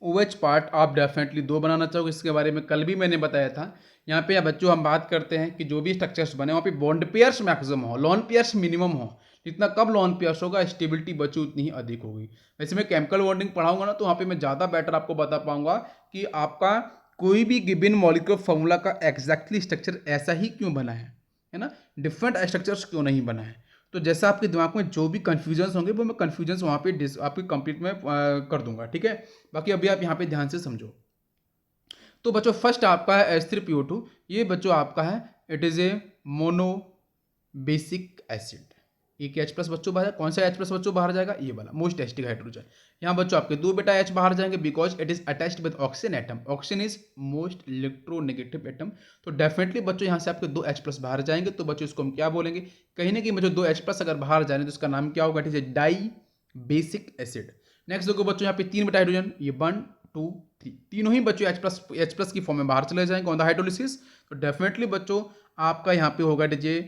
A: OH पार्ट आप डेफिनेटली 2 बनाना चाहोगे। इसके बारे में कल भी मैंने बताया था। यहाँ पे बच्चों हम बात करते हैं कि जो भी स्ट्रक्चर्स बने वहाँ पे बॉन्ड पेयर्स मैक्सिमम हो, लॉन पेयर्स मिनिमम हो। जितना कम लॉन पेयर्स होगा स्टेबिलिटी बच्चों उतनी ही अधिक होगी। वैसे मैं केमिकल बॉन्डिंग पढ़ाऊंगा ना तो वहाँ पे मैं ज़्यादा बेटर आपको बता पाऊंगा कि आपका कोई भी गिवन मॉलिक्यूलर फॉर्मूला का एग्जैक्टली स्ट्रक्चर ऐसा ही क्यों बना है ना, डिफरेंट स्ट्रक्चर्स क्यों नहीं बना है। तो जैसा आपके दिमाग में जो भी कन्फ्यूजन्स होंगे वो मैं कन्फ्यूजन्स वहाँ पे आपके कंप्लीट में कर दूंगा, ठीक है। बाकी अभी आप यहाँ पे ध्यान से समझो। तो बच्चों फर्स्ट आपका है H3PO2, ये बच्चों आपका है it is a mono basic acid, एक H प्लस बच्चों बाहर, कौन सा H प्लस बच्चों बाहर जाएगा, ये वाला मोस्ट एस्टिक हाइड्रोजन। यहाँ बच्चों आपके 2 बेटा H बाहर जाएंगे because it is attached with oxygen atom, oxygen is most electronegative atom. तो डेफिनेटली बच्चों यहाँ से आपके 2 H प्लस बाहर जाएंगे, तो बच्चों इसको हम क्या बोलेंगे, कहीं ना कहीं बच्चों 2 H प्लस अगर बाहर जाए तो इसका नाम क्या होगा, it is dibasic acid. Next देखो बच्चों यहाँ पे 3 बेटा हाइड्रोजन, ये 1 2 3, तीनों ही बच्चों H प्लस की फॉर्म में बाहर चले जाएंगे ऑन द हाइड्रोलिसिस। तो डेफिनेटली बच्चों आपका यहाँ पे होगा डीजे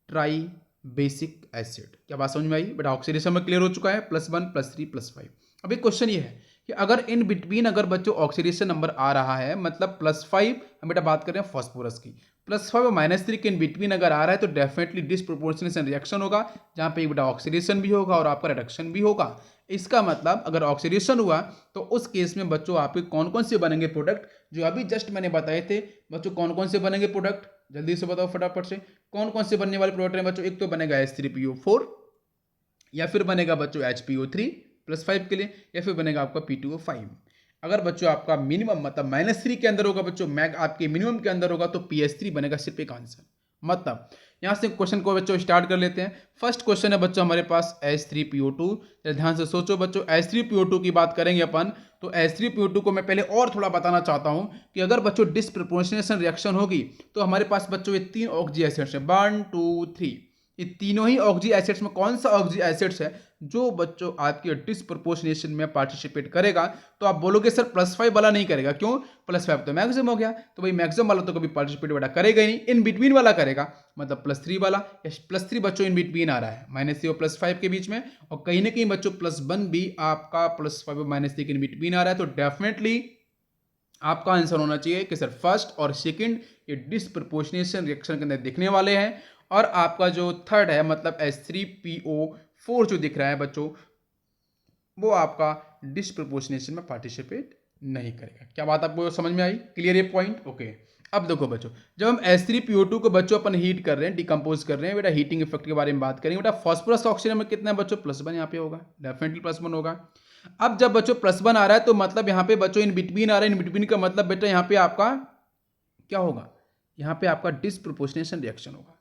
A: ट्राई बेसिक एसिड। क्या बात समझ में आई बेटा, ऑक्सीडेशन में क्लियर हो चुका है, +1 +3 +5। अब एक क्वेश्चन ये है कि अगर इन बिटवीन अगर बच्चों ऑक्सीडेशन नंबर आ रहा है, मतलब +5, हम बेटा बात कर रहे हैं फॉस्फोरस की, +5 और -3 के इन बिटवीन अगर आ रहा है तो डेफिनेटली डिसप्रोपोर्शनेशन रिएक्शन होगा, जहाँ पे बेटा ऑक्सीडेशन भी होगा और आपका रिडक्शन भी होगा। इसका मतलब अगर ऑक्सीडेशन हुआ तो उस केस में बच्चों आपके कौन कौन से बनेंगे प्रोडक्ट, जो अभी जस्ट मैंने बताए थे बच्चों, कौन कौन से बनेंगे प्रोडक्ट, जल्दी से बताओ फटाफट से, कौन कौन से बनने वाले प्रोडक्ट हैं बच्चों। एक तो बनेगा H3PO4, या फिर बनेगा बच्चों HPO3 +5 के लिए, या फिर बनेगा आपका P2O5। अगर बच्चों आपका मिनिमम मतलब -3 के अंदर होगा बच्चों, मैग आपके मिनिमम के अंदर होगा, तो PS3 बनेगा सिर्फ एक आंसर। मतलब यहाँ से क्वेश्चन को बच्चों स्टार्ट कर लेते हैं। फर्स्ट क्वेश्चन है बच्चों हमारे पास H3PO2। ध्यान से सोचो बच्चों, H3PO2 की बात करेंगे अपन, तो H3PO2 को मैं पहले और थोड़ा बताना चाहता हूँ कि अगर बच्चों डिसप्रोपोर्शनेशन रिएक्शन होगी तो हमारे पास बच्चों ये 3 ऑक्सी एसिड्स हैं, 1 2 3, ये तीनों ही ऑक्सी एसिड्स में कौन सा ऑक्सी एसिड्स है जो बच्चों आपके डिसप्रोपोर्शनेशन में पार्टिसिपेट करेगा। तो आप बोलोगे सर +5 वाला नहीं करेगा, क्यों, +5 तो मैक्सिमम हो गया, तो भाई मैक्सिमम वाला तो कभी पार्टिसिपेट बेटा करेगा ही नहीं, इन बिटवीन वाला करेगा, मतलब +3 वाला, या +3 बच्चों इन बिटवीन आ रहा है -3 और +5 के बीच में, और कहीं ना कहीं बच्चों +1 भी आपका +5 और -3 के इन बिटवीन आ रहा है। तो डेफिनेटली आपका आंसर होना चाहिए कि सर फर्स्ट और सेकंड ये डिसप्रोपोर्शनेशन रिएक्शन के अंदर दिखने वाले हैं, और आपका जो थर्ड है मतलब H3PO4 जो दिख रहा है बच्चों, वो आपका डिसप्रोपोर्शनेशन में पार्टिसिपेट नहीं करेगा। क्या बात आपको समझ में आई, क्लियर ये पॉइंट, ओके। अब देखो बच्चों, जब हम H3PO2 को बच्चों अपन हीट कर रहे हैं, डिकम्पोज कर रहे हैं बेटा, हीटिंग इफेक्ट के बारे में बात करेंगे बेटा, फॉस्फोरस का ऑक्सीजन में कितना है बच्चों, +1 यहाँ पे होगा, डेफिनेटली +1 होगा। अब जब बच्चों +1 आ रहा है तो मतलब यहाँ पे बच्चों इन बिटवीन आ रहा है, इन बिटवीन का मतलब बेटा यहाँ पे आपका क्या होगा, यहाँ पे आपका डिसप्रोपोर्शनेशन रिएक्शन होगा।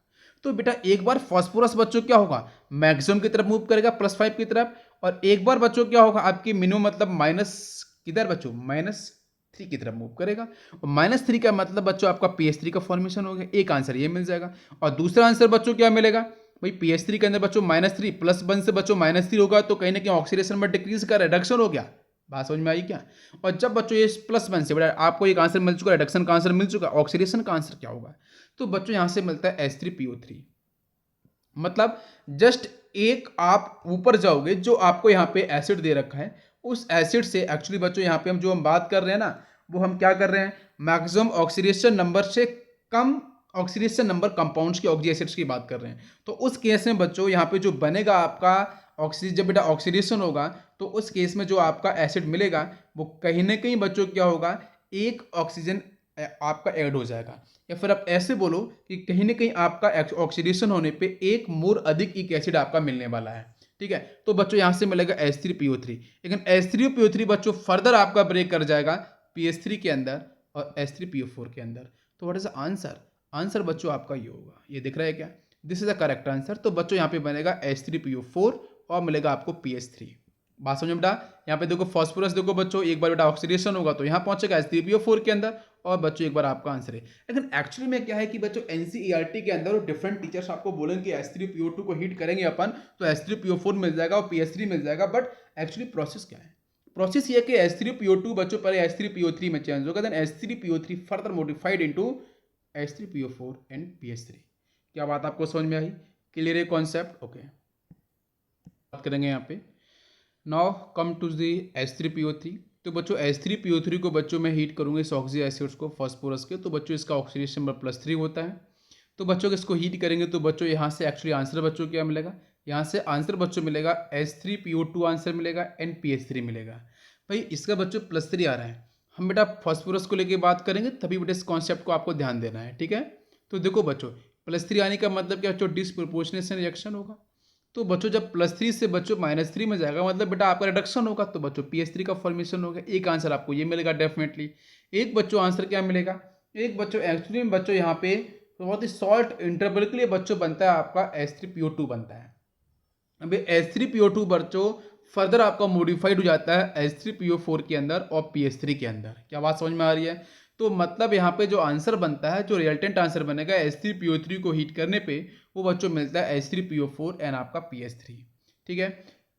A: तो बेटा एक बार फॉस्फोरस बच्चों क्या होगा, मैक्सिमम की तरफ मूव करेगा +5 की तरफ, और एक बार बच्चों क्या होगा आपकी मिनिमम मतलब माइनस किधर बच्चों, -3 की तरफ मूव करेगा, और -3 का मतलब बच्चों आपका PS3 का फॉर्मेशन हो गया, एक आंसर ये मिल जाएगा। और दूसरा आंसर बच्चों क्या मिलेगा, भाई PS3 के अंदर बच्चों -3 +1 से बच्चों -3 होगा, तो कहीं ना कहीं ऑक्सीडेशन में डिक्रीज का रिडक्शन हो गया, बात समझ में आई क्या। और जब बच्चों ये +1 से बड़ा आपको एक आंसर मिल चुका, रिडक्शन का आंसर मिल चुका, ऑक्सीडेशन का आंसर क्या होगा, तो बच्चों यहां से मिलता है H3PO3। मतलब जस्ट एक आप ऊपर जाओगे, जो आपको यहाँ पे एसिड दे रखा है, उस एसिड से एक्चुअली बच्चों यहाँ पे हम बात कर रहे हैं ना, वो हम क्या कर रहे हैं, मैक्सिमम ऑक्सीडेशन नंबर से कम ऑक्सीडेशन नंबर कंपाउंड्स की ऑक्सी एसिड्स की बात कर रहे हैं। तो उस केस में बच्चों यहाँ पे जो बनेगा आपका ऑक्सीजन, जब बेटा ऑक्सीडेशन होगा तो उस केस में जो आपका एसिड मिलेगा वो कहीं ना कहीं बच्चों क्या होगा, एक ऑक्सीजन आपका ऐड हो जाएगा, या फिर आप ऐसे बोलो कि कहीं ना कहीं आपका ऑक्सीडेशन होने पे एक मोर अधिक एक एसिड आपका मिलने वाला है, ठीक है। तो बच्चों यहां से मिलेगा H3PO3, लेकिन H3PO3 बच्चों फर्दर आपका ब्रेक कर जाएगा PS3 के अंदर और H3PO4 के अंदर। तो what is the answer, answer बच्चों आपका ये होगा, ये दिख रहा है क्या, this is the correct answer. तो बच्चों यहाँ पे बनेगा H3PO4 और मिलेगा आपको PS3। बात समझ में बेटा, यहाँ पे देखो फॉस्फोरस देखो बच्चों, एक बार बेटा ऑक्सीडेशन होगा तो यहाँ पहुंचेगा H3PO4 के अंदर, और बच्चों एक बार आपका आंसर है। लेकिन एक्चुअली में क्या है कि बच्चों NCERT के अंदर डिफरेंट टीचर्स आपको बोलेंगे H3PO2 को हीट करेंगे अपन तो H3PO4 मिल जाएगा और PS3 मिल जाएगा, बट एक्चुअली प्रोसेस क्या है, प्रोसेस ये कि H3PO2 बच्चों पहले H3PO3 में चेंज होगा, then H3PO3 further modified into H3PO4 and PS3। क्या बात आपको समझ में आई, क्लियर है कॉन्सेप्ट, ओके। बात करेंगे यहाँ पे, now come to the H3PO3। तो बच्चों H3PO3 को बच्चों में हीट करूंगे इस ऑक्सी एसिड्स को फॉस्फोरस के, तो बच्चों इसका ऑक्सीडेशन नंबर +3 होता है। तो बच्चों इसको हीट करेंगे तो बच्चों यहाँ से एक्चुअली आंसर बच्चों क्या मिलेगा, यहाँ से आंसर बच्चों मिलेगा H3PO2 आंसर मिलेगा एंड PS3 मिलेगा। भाई इसका बच्चों +3 आ रहा है, हम बेटा फॉस्फोरस को लेके बात करेंगे तभी बेटा इस कॉन्सेप्ट को आपको ध्यान देना है, ठीक है। तो देखो बच्चों +3 आने का मतलब क्या बच्चों, डिसप्रोपोर्शनेशन रिएक्शन होगा। तो बच्चों जब +3 से बच्चों -3 में जाएगा मतलब बेटा आपका रिडक्शन होगा, तो बच्चों PS3 का फॉर्मेशन होगा, एक आंसर आपको ये मिलेगा डेफिनेटली। एक बच्चों आंसर क्या मिलेगा, एक बच्चों एक्चुअली में बच्चों यहाँ पे बहुत ही शॉर्ट इंटरवल के लिए बच्चों बनता है आपका H3PO2 बनता है, अभी H3PO2 बच्चों फर्दर आपका मॉडिफाइड हो जाता है H3PO4 के अंदर और PS3 के अंदर। क्या बात समझ में आ रही है? तो मतलब यहाँ पे जो आंसर बनता है, जो रिजल्टेंट आंसर बनेगा H3PO3 को हीट करने पे, वो बच्चों मिलता है H3PO4 एंड आपका PS3। ठीक है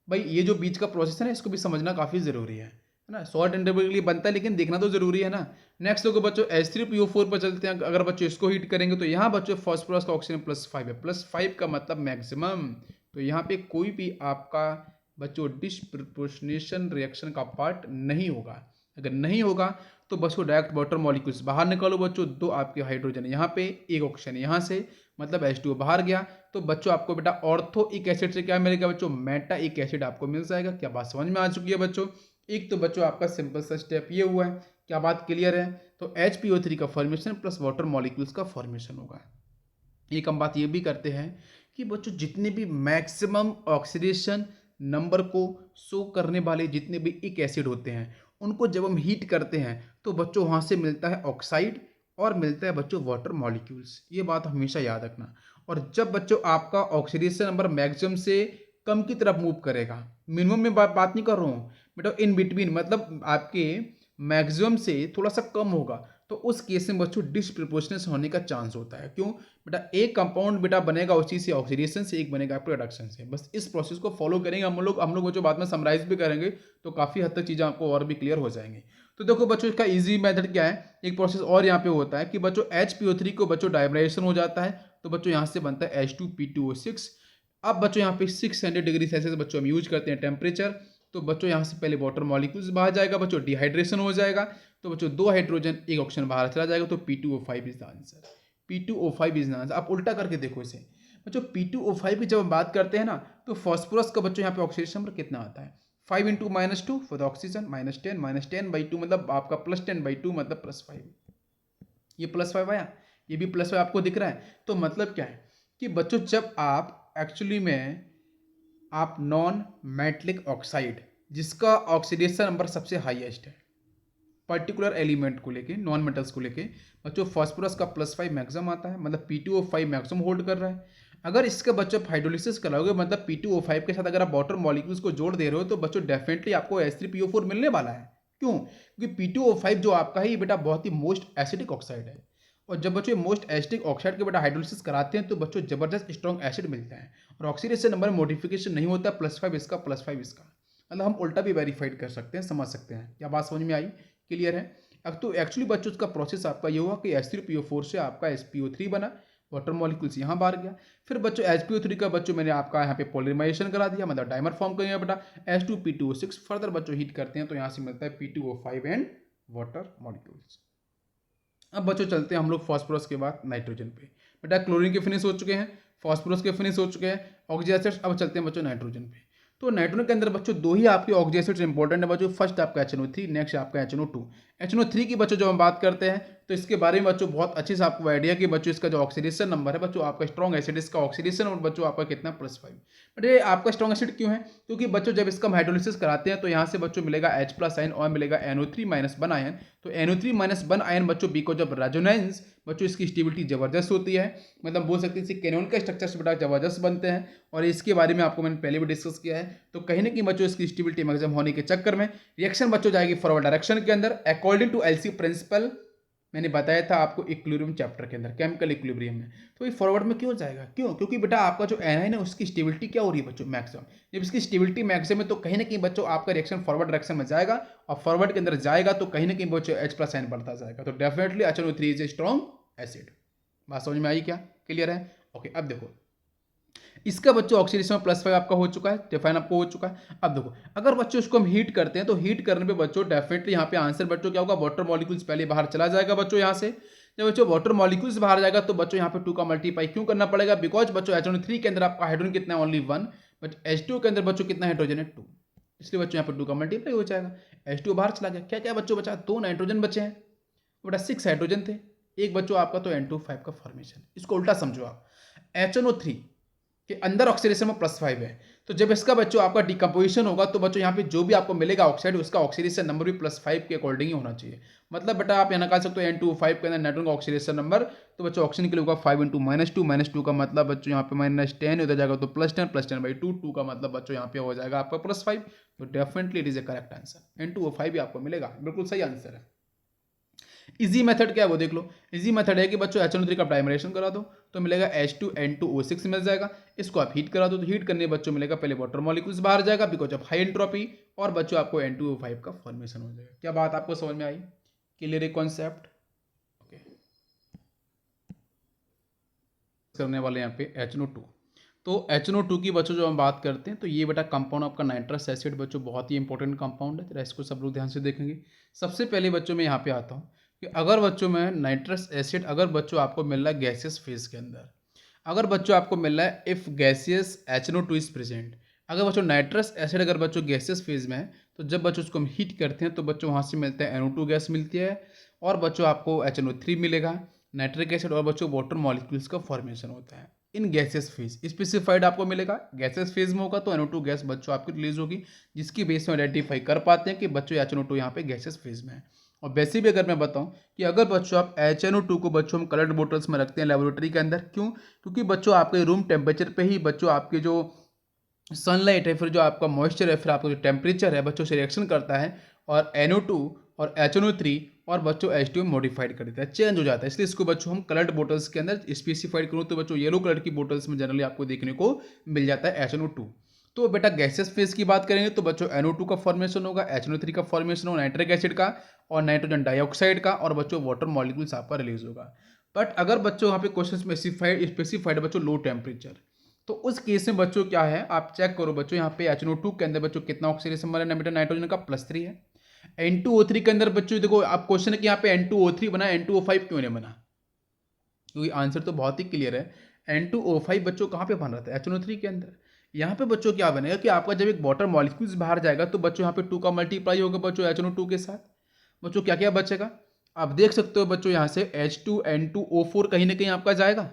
A: भाई, ये जो बीच का प्रोसेस है ना, इसको भी समझना काफ़ी ज़रूरी है ना। शॉर्ट इंटरवल के लिए बनता है लेकिन देखना तो जरूरी है ना। नेक्स्ट देखो बच्चों H3PO4 पर चलते हैं। अगर बच्चों इसको हीट करेंगे तो यहाँ बच्चों फॉस्फोरस का ऑक्सीजन +5 है, +5 का मतलब मैक्सिमम। तो यहाँ पे कोई भी आपका बच्चों डिस्प्रपोर्शनेशन रिएक्शन का पार्ट नहीं होगा। अगर नहीं होगा तो बच्चों डायरेक्ट वाटर मॉलिक्यूल्स बाहर निकालो बच्चों, दो आपके हाइड्रोजन यहाँ पे, एक ऑक्सीजन यहाँ से, मतलब H2O बाहर गया। तो बच्चों आपको बेटा ऑर्थोइक एसिड से क्या मिलेगा बच्चों? मेटाइक एसिड आपको मिल जाएगा। क्या बात समझ में आ चुकी है बच्चों? एक तो बच्चों आपका सिंपल सा स्टेप ये हुआ है। क्या बात क्लियर है? तो HPO3 का फॉर्मेशन प्लस वाटर मॉलिक्यूल्स का फॉर्मेशन होगा। एक हम बात ये भी करते हैं कि बच्चों जितने भी मैक्सिमम ऑक्सीडेशन नंबर को शो करने वाले जितने भी एक एसिड होते हैं, उनको जब हम हीट करते हैं तो बच्चों वहाँ से मिलता है ऑक्साइड और मिलता है बच्चों वाटर मॉलिक्यूल्स। ये बात हमेशा याद रखना। और जब बच्चों आपका ऑक्सीडेशन नंबर मैक्सिमम से कम की तरफ मूव करेगा, मिनिमम में बात नहीं कर रहा हूँ बेटा, इन बिटवीन मतलब आपके मैक्सिमम से थोड़ा सा कम होगा, तो उस केस में बच्चों डिसप्रोपोर्शनेस होने का चांस होता है। क्यों बेटा? एक कंपाउंड बेटा बनेगा उसी से ऑक्सीडेशन से, एक बनेगा आपके रिडक्शन से। बस इस प्रोसेस को फॉलो करेंगे हम लोग बच्चों बाद में समराइज भी करेंगे, तो काफ़ी हद तक चीज़ें आपको और भी क्लियर हो जाएंगी। तो देखो बच्चों इसका इजी मेथड क्या है, एक प्रोसेस और यहाँ पे होता है कि बच्चों HPO3 को बच्चों डाइब्रेशन हो जाता है, तो बच्चों यहाँ से बनता है H2P2O6। अब बच्चों यहाँ पे 600 डिग्री सेल्सियस बच्चों हम यूज करते हैं टेम्परेचर। तो बच्चों यहाँ से पहले वाटर मॉलिक्यूल्स बाहर जाएगा बच्चों, डिहाइड्रेशन हो जाएगा। तो बच्चों दो हाइड्रोजन एक ऑक्सीजन बाहर चला जाएगा, तो P2O5 is the answer. P2O5 is the answer. आप उल्टा करके देखो इसे बच्चों, P2O5 की जब हम बात करते हैं ना, तो फॉस्फोरस का बच्चों यहाँ पे ऑक्सीडेशन नंबर कितना आता है? 5 into -2 for the oxygen, -10 by 2 मतलब आपका +10/2 मतलब +5। ये +5 आया, ये भी +5 आपको दिख रहा है। तो मतलब क्या है कि बच्चों जब आप एक्चुअली में आप नॉन मेटलिक ऑक्साइड जिसका ऑक्सीडेशन नंबर सबसे हाईएस्ट है पर्टिकुलर एलिमेंट को लेके, नॉन मेटल्स को लेके, बच्चों फॉस्फोरस का +5 मैक्सिमम आता है, मतलब P2O5 मैक्सिमम होल्ड कर रहा है। अगर इसका बच्चों हाइड्रोलिसिस कराओगे, मतलब P2O5 के साथ अगर आप वाटर मॉलिक्यूल्स को जोड़ दे रहे हो, तो बच्चों डेफिनेटली आपको H3PO4 मिलने वाला है। क्यों? क्योंकि P2O5 जो आपका है ये बेटा बहुत ही मोस्ट एसिडिक ऑक्साइड है। और जब बच्चों मोस्ट एसिडिक ऑक्साइड के बेटा हाइड्रोलिसिस कराते हैं तो बच्चों जबरदस्त स्ट्रॉन्ग एसिड मिलता है, और ऑक्सीडेशन नंबर में मॉडिफिकेशन नहीं होता, +5 इसका +5 इसका, मतलब हम उल्टा भी वेरीफाइड कर सकते हैं, समझ सकते हैं। क्या बात समझ में आई? क्लियर है? अब तो एक्चुअली बच्चों उसका प्रोसेस आपका ये हुआ कि H3PO4 से आपका SPO3 बना, वाटर मॉलिक्यूल्स यहाँ बाहर गया। फिर बच्चों HPO3 का बच्चों मैंने आपका यहाँ पे पॉलीमराइजेशन करा दिया, मतलब डाइमर फॉर्म करेंगे बेटा H2P2O6। फर्दर बच्चों हीट करते हैं तो यहाँ से मिलता है P2O5 एंड वाटर मॉलिक्यूल्स। अब बच्चों चलते हैं हम लोग फॉस्फोरस के बाद नाइट्रोजन पे। बेटा क्लोरीन के फिनिश हो चुके हैं, फॉस्फोरस के फिनिश हो चुके हैं, ऑक्सीजन एसिड्स। अब चलते हैं बच्चों नाइट्रोजन पे। तो नाइट्रोजन के अंदर बच्चों दो ही आपके ऑक्सीजन एसिड्स इंपॉर्टेंट है बच्चों, फर्स्ट आपका HNO3, नेक्स्ट आपका HNO2। HNO3 की बच्चों जब हम बात करते हैं तो इसके बारे में बच्चों बहुत अच्छे से आपको आइडिया कि बच्चों इसका जो ऑक्सीडेशन नंबर है बच्चों, आपका स्ट्रॉन्ग एसिड इसका ऑक्सीडेशन और बच्चों आपका कितना +5। बट ये आपका स्ट्रॉन्ग एसिड क्यों है? क्योंकि बच्चों जब इसका हम हाइड्रोलिसिस कराते हैं तो यहाँ से बच्चों मिलेगा H+ आयन और मिलेगा NO3-1 आयन। तो NO3-1 आयन बच्चों बिकॉज ऑफ रेजोनेंस बच्चों इसकी स्टेबिलिटी जबरदस्त होती है, मतलब बोल सकते हैं इससे कैनोन का स्ट्रक्चर से बेटा जबरदस्त बनते हैं। और इसके बारे में आपको मैंने पहले भी डिस्कस किया है। तो कहीं ना कहीं बच्चों इसकी स्टेबिलिटी मैक्सिमम होने के चक्कर में रिएक्शन बच्चों जाएगी फॉरवर्ड डायरेक्शन के अंदर अकॉर्डिंग टू एलसी प्रिंसिपल। मैंने बताया था आपको इक्विलिब्रियम चैप्टर के अंदर, केमिकल इक्विलिब्रियम में। तो ये फॉरवर्ड में क्यों जाएगा? क्यों? क्योंकि बेटा आपका जो एनाइन है उसकी स्टेबिलिटी क्या हो रही है बच्चों? मैक्सिमम। जब इसकी स्टेबिलिटी मैक्सिमम है तो कहीं ना कहीं बच्चों आपका रिएक्शन फॉरवर्ड डायरेक्शन में जाएगा, और फॉरवर्ड के अंदर जाएगा तो कहीं ना कहीं बच्चों H+ आयन बढ़ता जाएगा। तो definitely HNO3 is a strong acid. बात समझ में आई क्या? क्लियर है? ओके, अब देखो इसका बच्चों ऑक्सीडेशन +5 आपका हो चुका है, डिफाइन आपको हो चुका है। अब देखो अगर बच्चों इसको हम हीट करते हैं तो हीट करने पे बच्चों डेफिनेटली यहाँ पे आंसर बच्चों क्या होगा? वाटर मॉलिक्यूल्स पहले बाहर चला जाएगा बच्चों यहाँ से। जब बच्चों वाटर मॉलिक्यूल्स बाहर जाएगा तो बच्चों यहाँ पे 2 का मल्टीप्लाई क्यों करना पड़ेगा? बिकॉज बच्चों HNO3 के अंदर आपका हाइड्रोजन कितना है? ओनली 1। बट H2 के अंदर बच्चों कितना हाइड्रोजन है? 2। इसलिए बच्चों यहाँ पे 2 का मल्टीप्लाई हो जाएगा। H2 बाहर चला गया, क्या क्या बच्चों बचा? 2 नाइट्रोजन बचे हैं बेटा, 6 हाइड्रोजन थे, एक बच्चों आपका तो N25 का फॉर्मेशन। इसको उल्टा समझो आप, HNO3 कि अंदर ऑक्सीडेशन में +5 है। तो जब इसका बच्चों आपका डिकम्पोजिशन होगा तो बच्चों यहाँ पे जो भी आपको मिलेगा ऑक्साइड उसका ऑक्सीडेशन नंबर भी +5 के अकॉर्डिंग ही होना चाहिए। मतलब बेटा आप यहाँ निकाल सकते हो N2O5 के अंदर नाइट्रोजन का ऑक्सीडेशन नंबर, तो बच्चों ऑक्सीजन के लिए होगा 5 × -2 का मतलब बच्चों यहाँ पे -10 उधर जाएगा तो +10 +10/2 2 का मतलब बच्चों यहाँ पे हो जाएगा आपका +5। तो definitely it is A correct answer, N2O5 भी आपको मिलेगा, बिल्कुल सही आंसर है। इजी मेथड क्या है वो देख लो। इजी मेथड है कि बच्चों HNO3 का डाइमरेशन करा दो तो मिलेगा H2N2O6 मिल जाएगा। इसको आप हीट करा दो तो हीट करने बच्चों मिलेगा पहले वाटर मॉलिक्यूल्स बाहर जाएगा बिकॉज ऑफ हाई एंट्रोपी, और बच्चों आपको N2O5 का फॉर्मेशन हो जाएगा। क्या बात आपको समझ में आई? क्लियर है कॉन्सेप्ट? ओके, करने वाले यहाँ पे HNO2। तो HNO2 की बच्चों जो हम बात करते हैं तो ये बेटा कंपाउंड आपका नाइट्रस एसिड बच्चों बहुत ही इंपॉर्टेंट कंपाउंड है, तो इसको सब लोग ध्यान से देखेंगे। सबसे पहले बच्चों में यहाँ पे आता हूँ कि अगर बच्चों में नाइट्रस एसिड अगर बच्चों आपको मिल रहा है गैसियस फेज के अंदर, अगर बच्चों आपको मिल रहा है if gaseous HNO2 is present, अगर बच्चों नाइट्रस एसिड अगर बच्चों गैसियस फेज में है तो जब बच्चों उसको हम हीट करते हैं तो बच्चों वहाँ से मिलता है NO2 गैस मिलती है, और बच्चों आपको HNO3 मिलेगा, नाइट्रिक एसिड, और बच्चों वाटर मॉलिक्यूल्स का फॉर्मेशन होता है इन गैसेस फेज। स्पेसिफाइड आपको मिलेगा गैसेस फेज में होगा तो NO2 गैस बच्चों आपकी रिलीज होगी, जिसकी बेस में आइडेंटिफाई कर पाते हैं कि बच्चों HNO2 यहाँ पे गैसेस फेज में है। और वैसे भी अगर मैं बताऊं कि अगर बच्चों आप HNO2 को बच्चों हम कलर्ड बोटल्स में रखते हैं लेबोरेटरी के अंदर, क्यों? क्योंकि बच्चों आपके रूम टेम्परेचर पे ही बच्चों आपके जो सनलाइट है, फिर जो आपका मॉइस्चर है, फिर आपका जो टेम्परेचर है बच्चों से रिएक्शन करता है और NO2 और HNO3 और बच्चों H2O मॉडिफाइड कर देता है, चेंज हो जाता है। इसलिए इसको बच्चों हम कलर्ड बोटल्स के अंदर स्पेसिफाइड करूँ तो बच्चों येलो कलर की बोटल्स में जनरली आपको देखने को मिल जाता है HNO2। तो बेटा गैसेस फेज की बात करेंगे तो बच्चों NO2 का फॉर्मेशन होगा, HNO3 का फॉर्मेशन होगा, नाइट्रिक एसिड का और नाइट्रोजन डाइऑक्साइड का, और बच्चों वाटर मॉलिक्यूल्स आपका रिलीज होगा। बट अगर बच्चों यहाँ पे क्वेश्चन स्पेसिफाइड बच्चों लो टेम्परेचर, तो उस केस में बच्चों क्या है आप चेक करो बच्चों यहाँ पे HNO2 के अंदर बच्चों कितना ऑक्सीडेशन बना है बेटा नाइट्रोजन का +3 है। N2O3 के अंदर बच्चों देखो आप क्वेश्चन है कि यहाँ पे N2O3 बना, N2O5 क्यों नहीं बना? क्योंकि आंसर तो बहुत ही क्लियर है। N2O5 बच्चों कहाँ पे बन रहा था? HNO3 के अंदर। यहाँ पे बच्चों क्या बनेगा कि आपका जब एक वाटर मॉलिक्यूल्स बाहर जाएगा तो बच्चों यहाँ पे 2 का मल्टीप्लाई होगा बच्चों HNO2 के साथ। बच्चों क्या क्या बचेगा आप देख सकते हो बच्चों, यहाँ से H2N2O4 कहीं ना कहीं आपका जाएगा।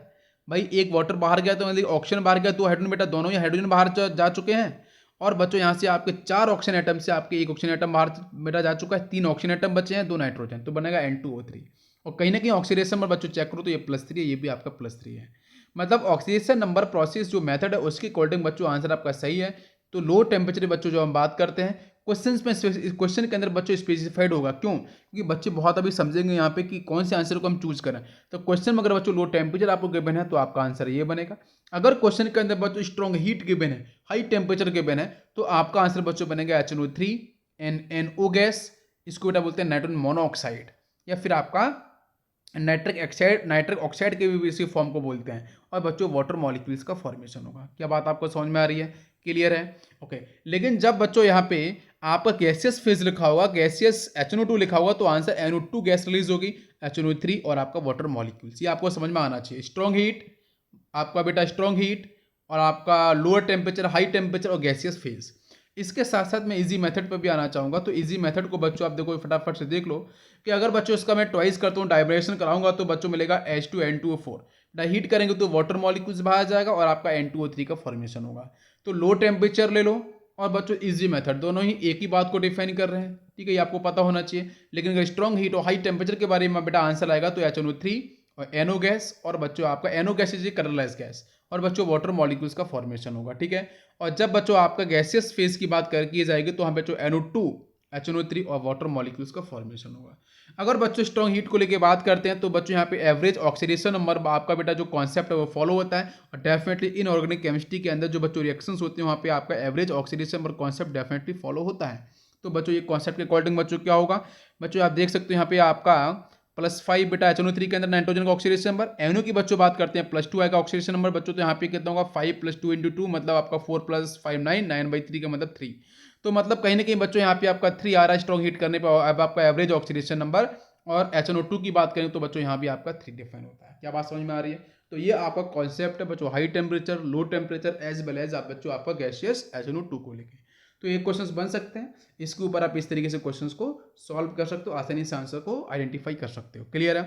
A: भाई एक वाटर बाहर गया तो मतलब ऑक्सीजन बाहर गया, तो हाइड्रोजन बेटा दोनों ही हाइड्रोजन बाहर जा चुके हैं। और बच्चों यहाँ से आपके 4 ऑक्सीजन एटम से आपके 1 ऑक्सीजन एटम बाहर बेटा जा चुका है, 3 ऑक्सीजन एटम बचे हैं, 2 नाइट्रोजन, तो बनेगा N2O3। और कहीं ना कहीं ऑक्सीडेशन पर बच्चों चेक करो तो ये +3 है, ये भी आपका +3 है। मतलब ऑक्सीडेशन नंबर प्रोसेस जो मेथड है उसके अकॉर्डिंग बच्चों आंसर आपका सही है। तो लो टेम्परेचर बच्चों जो हम बात करते हैं क्वेश्चन में, क्वेश्चन के अंदर बच्चों स्पेसिफाइड होगा, क्यों? क्योंकि बच्चे बहुत अभी समझेंगे यहाँ पे कि कौन से आंसर को हम चूज करें। तो क्वेश्चन में अगर बच्चों लो टेम्परेचर आपको गिवन है तो आपका आंसर ये बनेगा। अगर क्वेश्चन के अंदर बच्चों स्ट्रॉन्ग हीट गिवन है, हाई टेम्परेचर गिवन है, तो आपका आंसर बच्चों बनेगा HNO3 NO गैस, इसको बेटा बोलते हैं नाइट्रोजन मोनोऑक्साइड, या फिर आपका नाइट्रिक ऑक्साइड के भी इसी फॉर्म को बोलते हैं, और बच्चों वाटर मॉलिक्यूल्स का फॉर्मेशन होगा। क्या बात आपको समझ में आ रही है? क्लियर है? ओके। लेकिन जब बच्चों यहाँ पे आपका गैसियस फेज लिखा होगा, गैसियस HNO2 लिखा होगा, तो आंसर NO2 गैस रिलीज होगी, HNO3 और आपका वाटर मॉलिक्यूल्स, ये आपको समझ में आना चाहिए। स्ट्रॉन्ग हीट आपका बेटा स्ट्रॉन्ग हीट, और आपका लोअर टेम्परेचर हाई टेम्परेचर और गैसियस फेज। इसके साथ साथ मैं इजी मेथड पर भी आना चाहूँगा। तो इजी मेथड को बच्चों आप देखो फटाफट से देख लो कि अगर बच्चों इसका मैं ट्वाइस करता हूँ डाइब्रेशन कराऊंगा तो बच्चों मिलेगा H2N2O4, हीट करेंगे तो वाटर मॉलिक्यूल्स बाहर जाएगा और आपका N2O3 का फॉर्मेशन होगा। तो लो टेम्परेचर ले लो और बच्चों इजी मेथड, दोनों ही एक ही बात को डिफाइन कर रहे हैं, ठीक है, ये आपको पता होना चाहिए। लेकिन अगर स्ट्रॉन्ग हीट और हाई टेम्परेचर के बारे में बेटा आंसर आएगा तो HNO3 और NO गैस, और बच्चों आपका NO gas is colourless gas, और बच्चों वाटर मॉलिक्यूल्स का फॉर्मेशन होगा, ठीक है। और जब बच्चों आपका गैसियस फेज की बात कर की जाएगी तो हम बच्चों NO2 HNO3 और वाटर मॉलिक्यूल्स का फॉर्मेशन होगा। अगर बच्चों स्ट्रॉन्ग हीट को लेकर बात करते हैं तो बच्चों यहाँ पे एवरेज ऑक्सीडेशन नंबर आपका बेटा जो कॉन्सेप्ट है वो फॉलो होता है, और डेफिनेटली इनऑर्गेनिक केमिस्ट्री के अंदर जो बच्चों रिएक्शंस होते हैं वहाँ पे आपका average oxidation number concept definitely follow होता है। तो बच्चों ये कॉन्सेप्ट के अकॉर्डिंग बच्चों क्या होगा, बच्चों आप देख सकते हो यहाँ पे आपका +5 बेटा HNO3 के अंदर नाइट्रोजन का ऑक्सीडेशन नंबर, NO की बच्चों बात करते हैं +2 आएगा ऑक्सीडेशन नंबर बच्चों, तो यहाँ पे कितना होगा 5 + 2 × 2 मतलब आपका 4 + 5 9 9/3 का मतलब 3। तो मतलब कहीं ना कहीं बच्चों यहाँ पे आपका 3 आ रहा है स्ट्रॉन्ग हीट करने पर, अब आपका एवरेज ऑक्सीडेशन नंबर। और HNO2 की बात करें तो बच्चों यहाँ भी आपका 3 डिफाइन होता है। क्या बात समझ में आ रही है? तो ये आपका कॉन्सेप्ट है बच्चों high temperature low temperature as well as आप बच्चों आपका गैसियस HNO2 को लेके। तो ये क्वेश्चंस बन सकते हैं, इसके ऊपर आप इस तरीके से क्वेश्चंस को सॉल्व कर सकते हो, आसानी से आंसर को आइडेंटिफाई कर सकते हो। क्लियर है?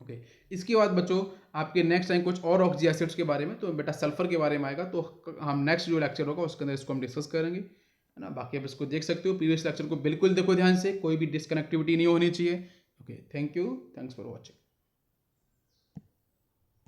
A: ओके। इसके बाद बच्चों आपके नेक्स्ट टाइम कुछ और ऑक्सी एसिड्स के बारे में, तो बेटा सल्फर के बारे में आएगा, तो हम नेक्स्ट जो लेक्चर होगा उसके अंदर इसको हम डिस्कस करेंगे, है ना। बाकी आप इसको देख सकते हो, प्रीवियस लेक्चर को बिल्कुल देखो ध्यान से, कोई भी डिस्कनेक्टिविटी नहीं होनी चाहिए। Okay, thank you, thanks for watching.